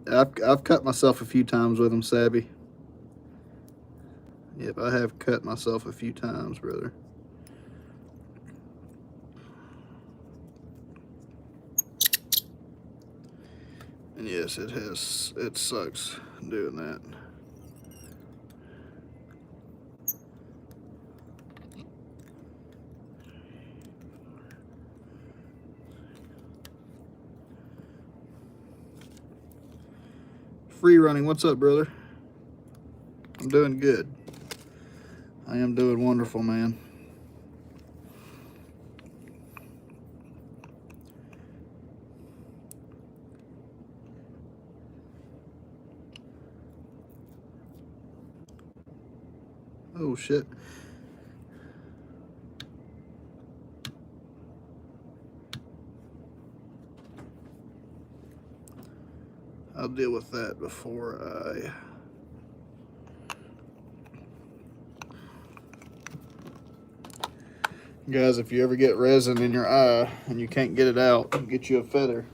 A: I've cut myself a few times with them, Sabby. Yep, I have cut myself a few times, brother. And yes, it sucks doing that. Free running, what's up, brother? I'm doing good. I am doing wonderful, man. Oh, shit. I'll deal with that before I... Guys, if you ever get resin in your eye and you can't get it out, get you a feather.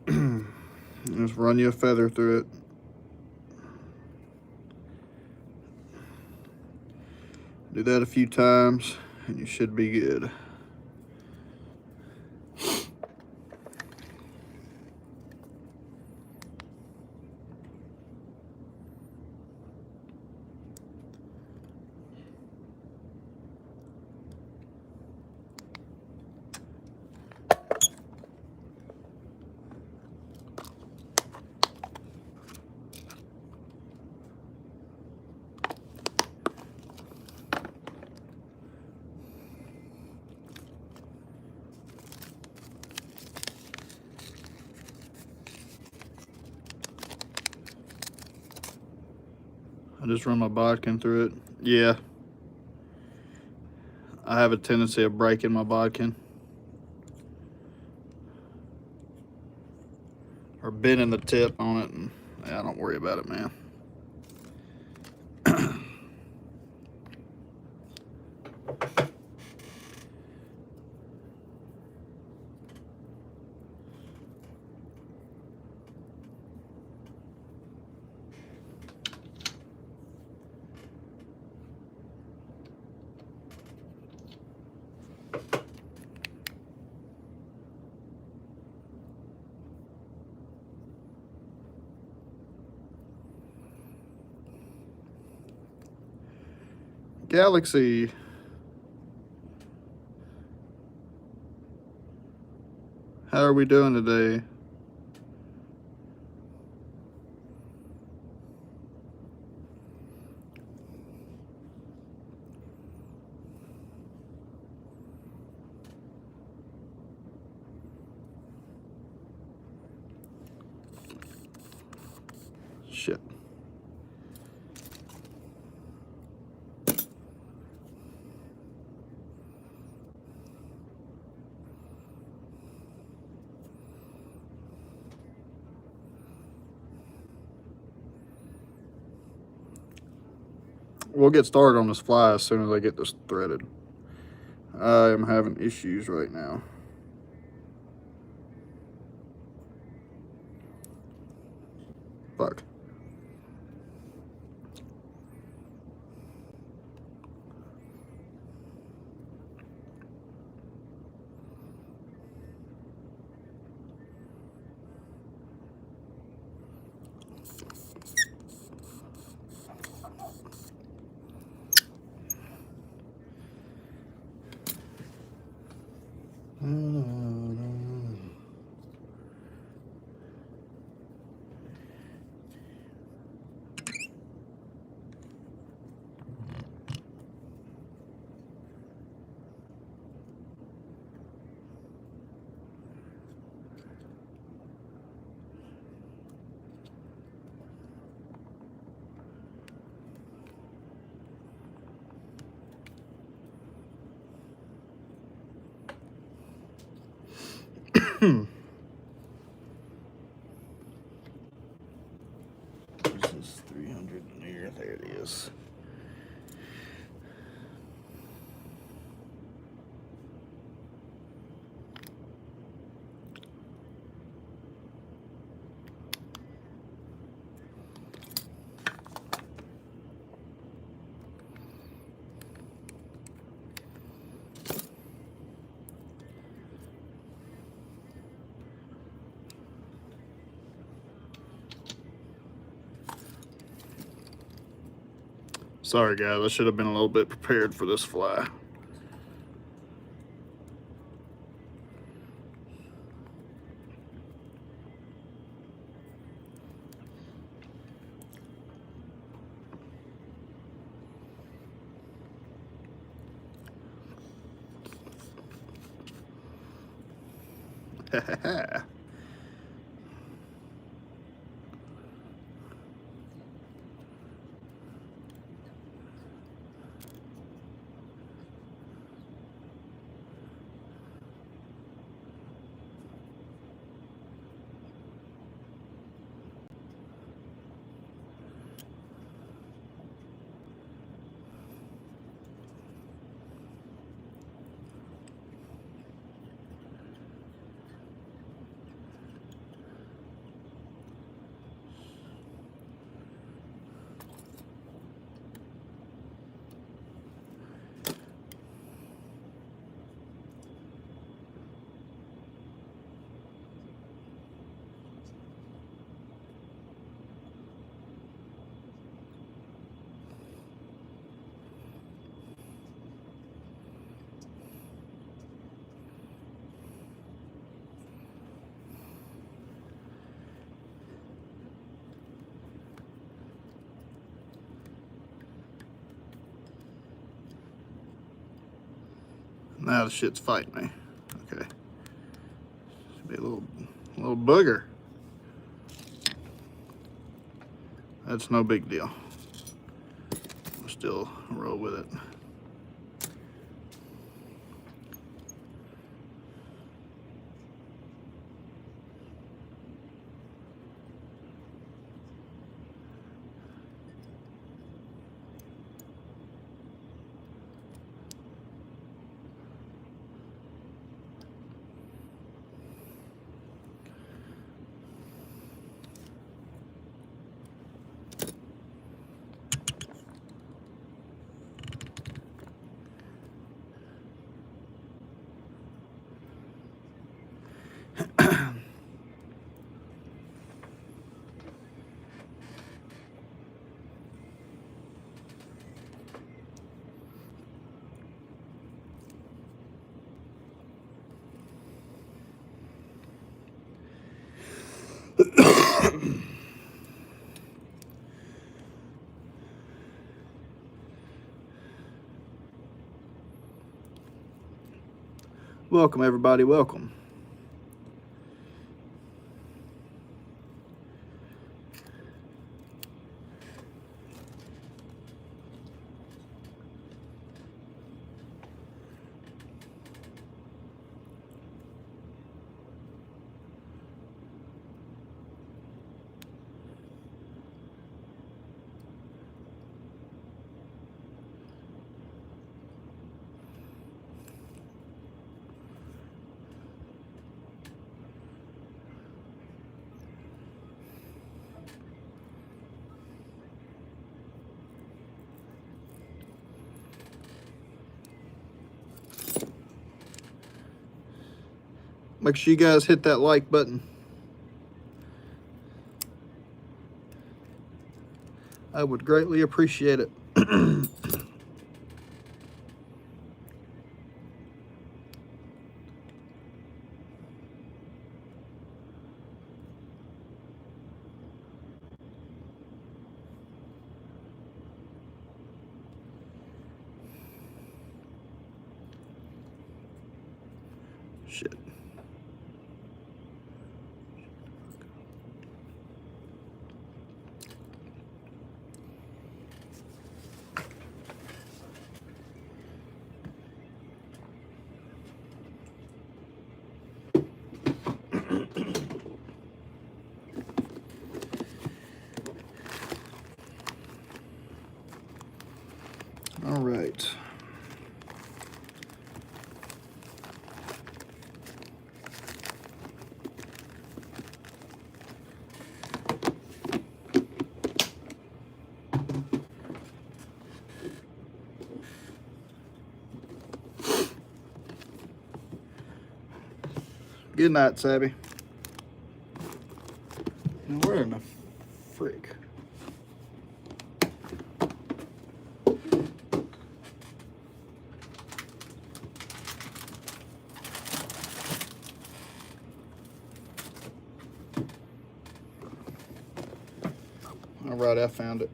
A: Just run you a feather through it. Do that a few times and you should be good. I just run my bodkin through it. Yeah. I have a tendency of breaking my bodkin. Or bending the tip on it, and yeah, don't worry about it, man. Galaxy. How are we doing today? Shit. We'll get started on this fly as soon as I get this threaded. I am having issues right now. Fuck. This is 300 in here. There it is. Sorry guys, I should have been a little bit prepared for this fly. Now the shit's fighting me. Okay. Should be a little booger. That's no big deal. still roll with it. Welcome, everybody. Welcome. Make sure you guys hit that like button. I would greatly appreciate it. Shit. All right. Good night, Sabby. Now, where in the frick? All right, I found it.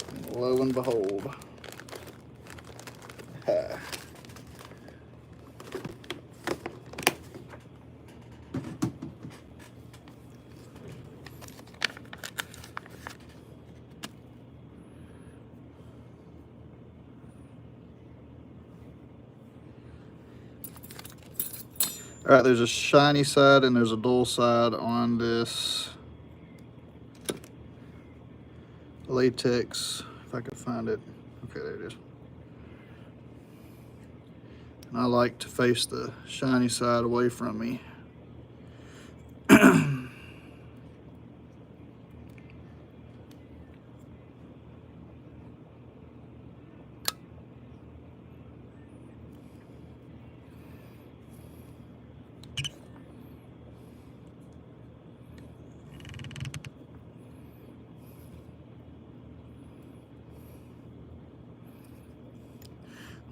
A: And lo and behold. Ha. All right, there's a shiny side and there's a dull side on this latex, if I could find it. Okay, there it is. And I like to face the shiny side away from me.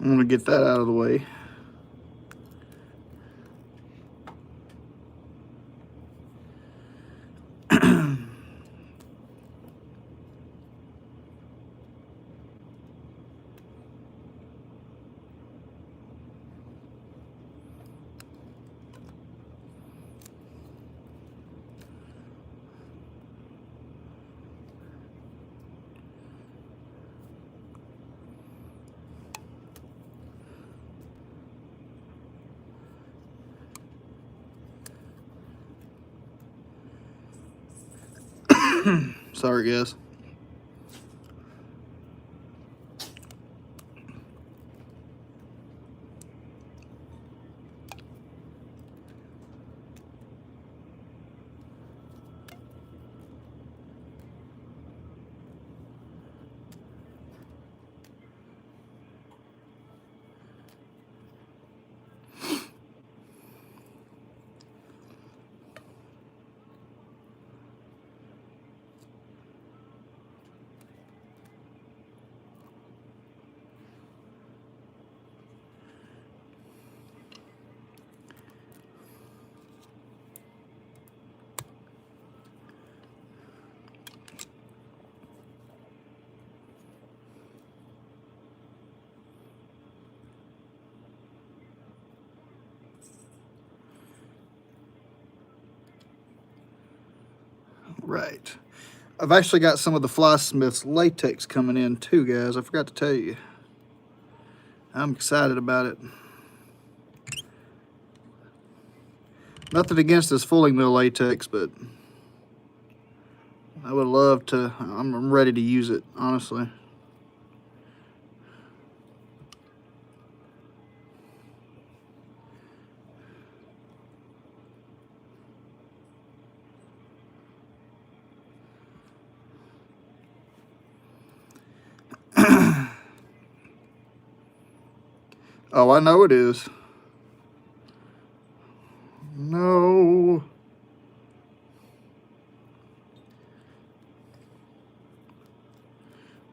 A: I'm gonna get that out of the way. Sorry, guys. Right. I've actually got some of the Flysmith's latex coming in too, guys. I forgot to tell you. I'm excited about it. Nothing against this fulling mill latex, but I would love to. I'm ready to use it, honestly. Oh, I know it is. No.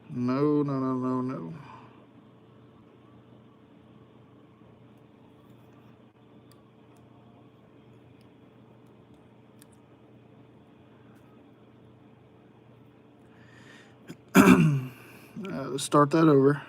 A: No, no, no, no, no. Let's start that over.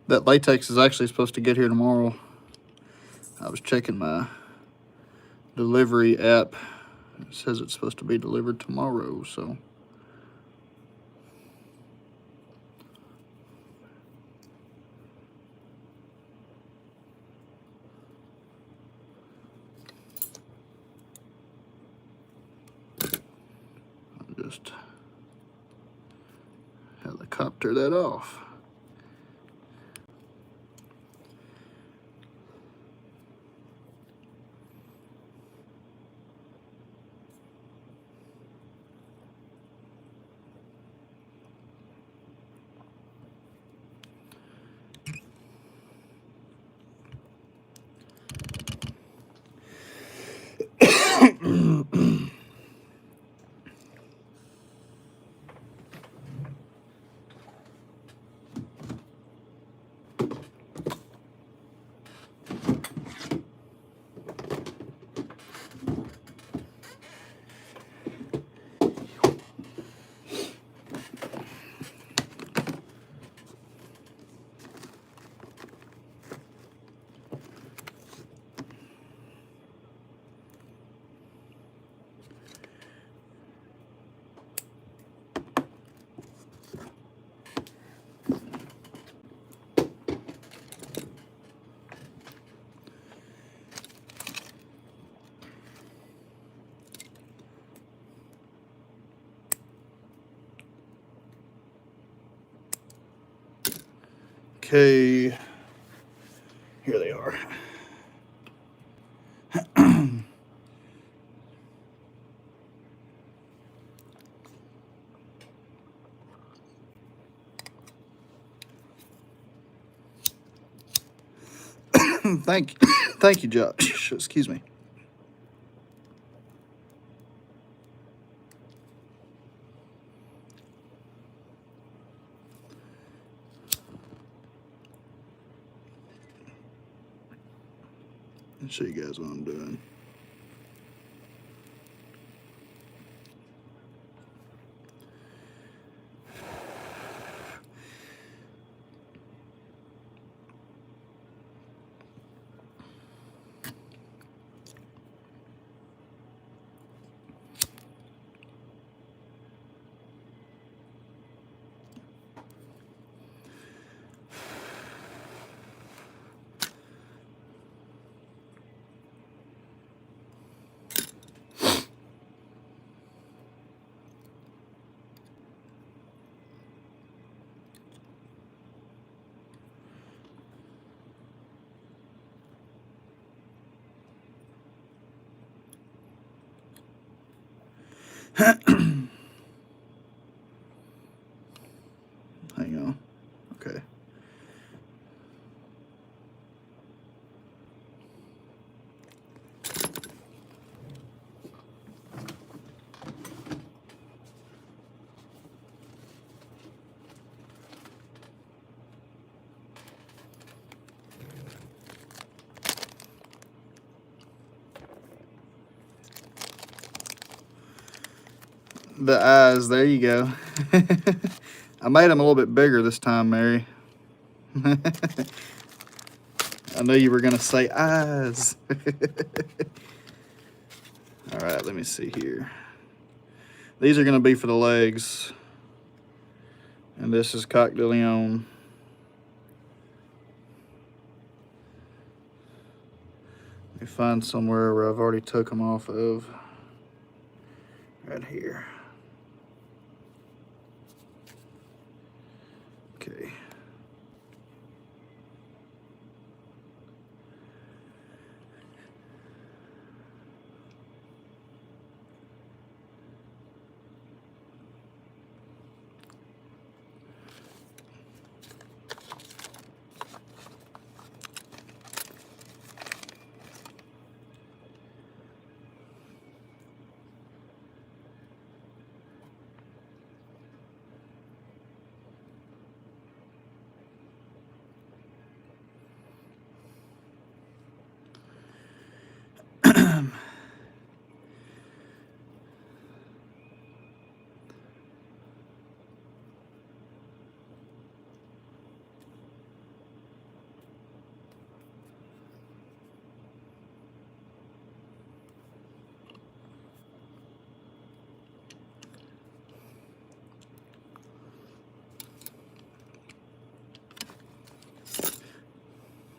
A: That latex is actually supposed to get here tomorrow. I was checking my delivery app. It says it's supposed to be delivered tomorrow, so. I'll just helicopter that off. Okay, here they are. Thank you, Josh. Excuse me. I'll show you guys what I'm doing. Hang on. Okay. The eyes, there you go. I made them a little bit bigger this time, Mary. I knew you were going to say eyes. All right, let me see here. These are going to be for the legs. And this is Coq de Leon. Let me find somewhere where I've already took them off of. Right here. Okay.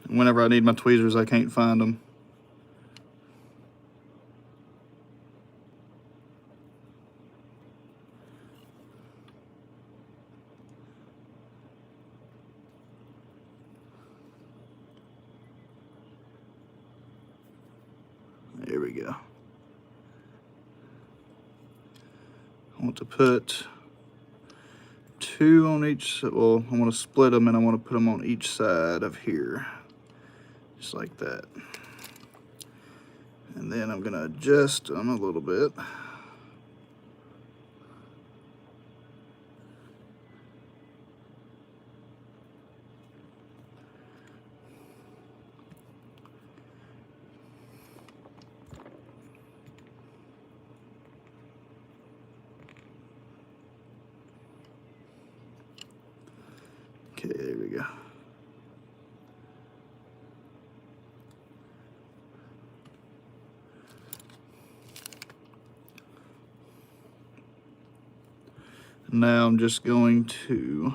A: Whenever I need my tweezers, I can't find them. There we go. I want to put 2 on each, well, I want to split them and I want to put them on each side of here. Just like that. And then I'm going to adjust them a little bit. Okay, there we go. Now I'm just going to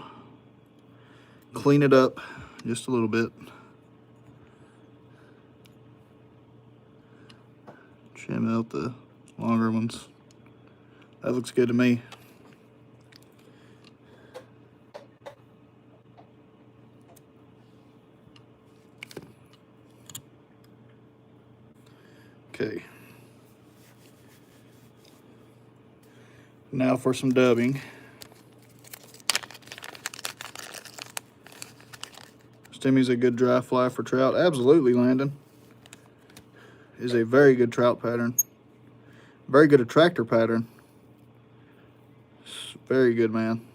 A: clean it up just a little bit. Trim out the longer ones. That looks good to me. Okay. Now for some dubbing. Stimmy's a good dry fly for trout. Absolutely, Landon. Is a very good trout pattern. Very good attractor pattern. Very good, man.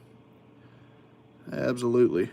A: Absolutely.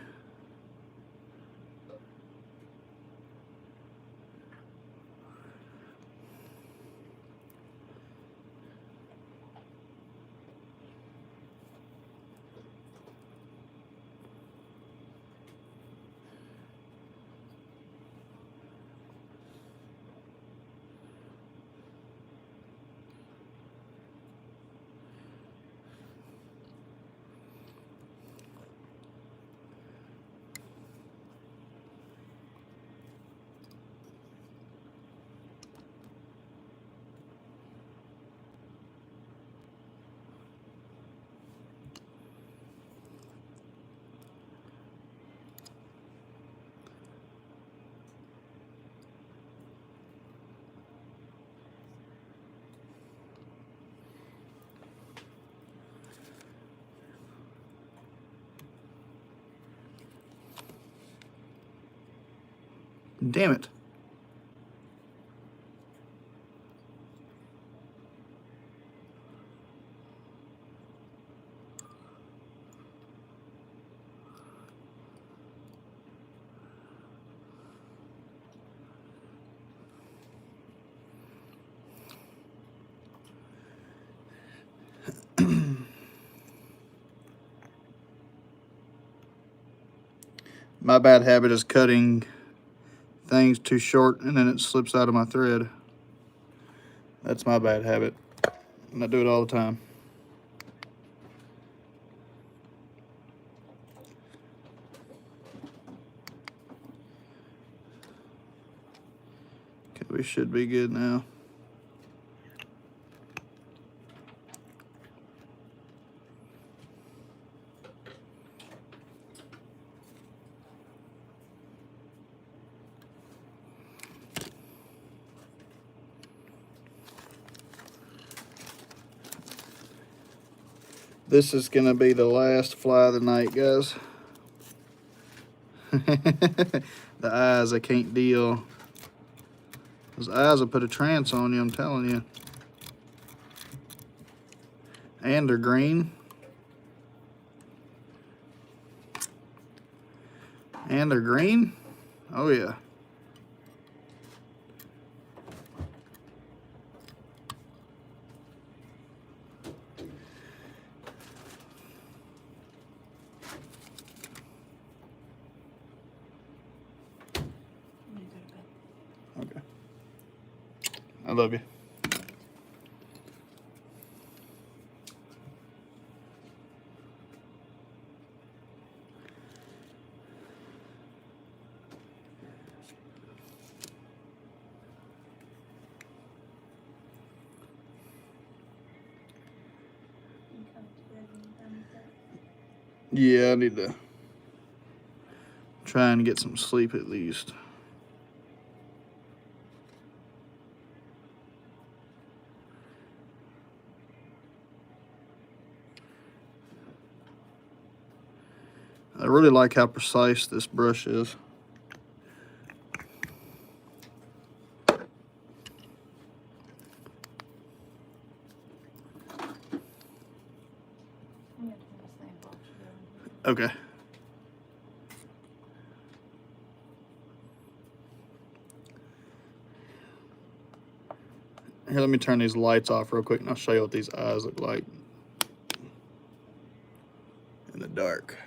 A: Damn it. My bad habit is cutting things too short and then it slips out of my thread. That's my bad habit. And I do it all the time. Okay, we should be good now. This is gonna be the last fly of the night, guys. The eyes, I can't deal. Those eyes will put a trance on you, I'm telling you. And they're green. And they're green? Oh yeah. Okay. I love you. Yeah, I need to try and get some sleep at least. I really like how precise this brush is. Okay. Here, let me turn these lights off real quick and I'll show you what these eyes look like in the dark.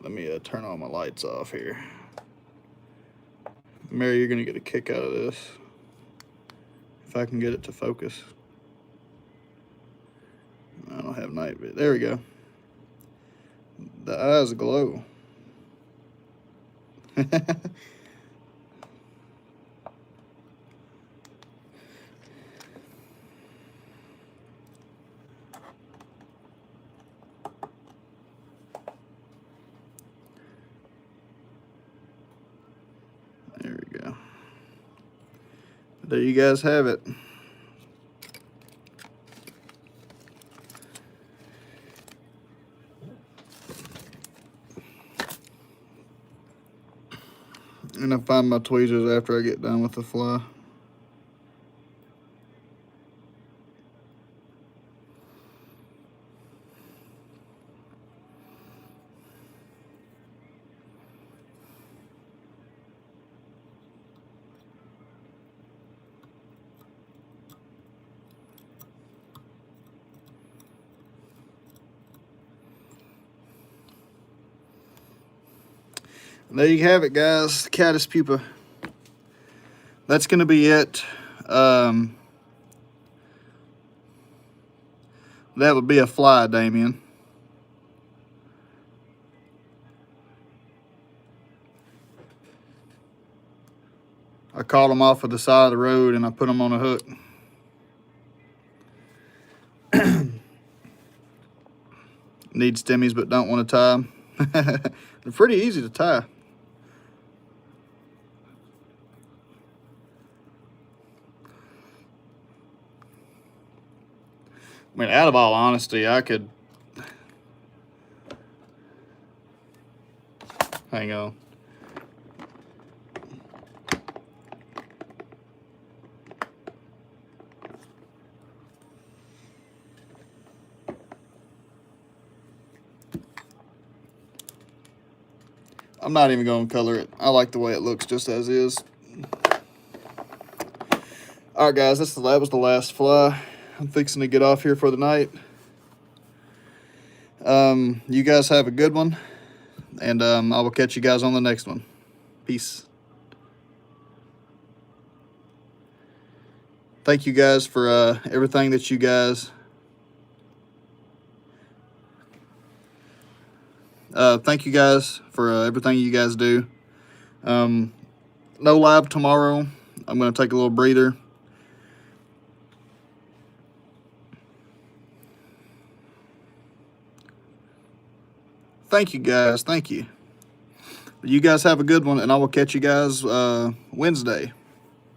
A: Let me turn all my lights off here. Mary, you're gonna get a kick out of this. If I can get it to focus. I don't have night vision. There we go. The eyes glow. There we go. There you guys have it. And I find my tweezers after I get done with the fly. There you have it, guys. Caddis pupa. That's going to be it. That would be a fly, Damien. I caught them off of the side of the road and I put them on a hook. Need stemmies but don't want to tie them. They're pretty easy to tie. I mean, out of all honesty, I could... Hang on. I'm not even going to color it. I like the way it looks just as is. Alright guys, that was the last fly. I'm fixing to get off here for the night. You guys have a good one. And I will catch you guys on the next one. Peace. Thank you guys for everything that you guys... thank you guys for everything you guys do. No live tomorrow. I'm going to take a little breather. Thank you guys. Thank you. You guys have a good one, and I will catch you guys Wednesday.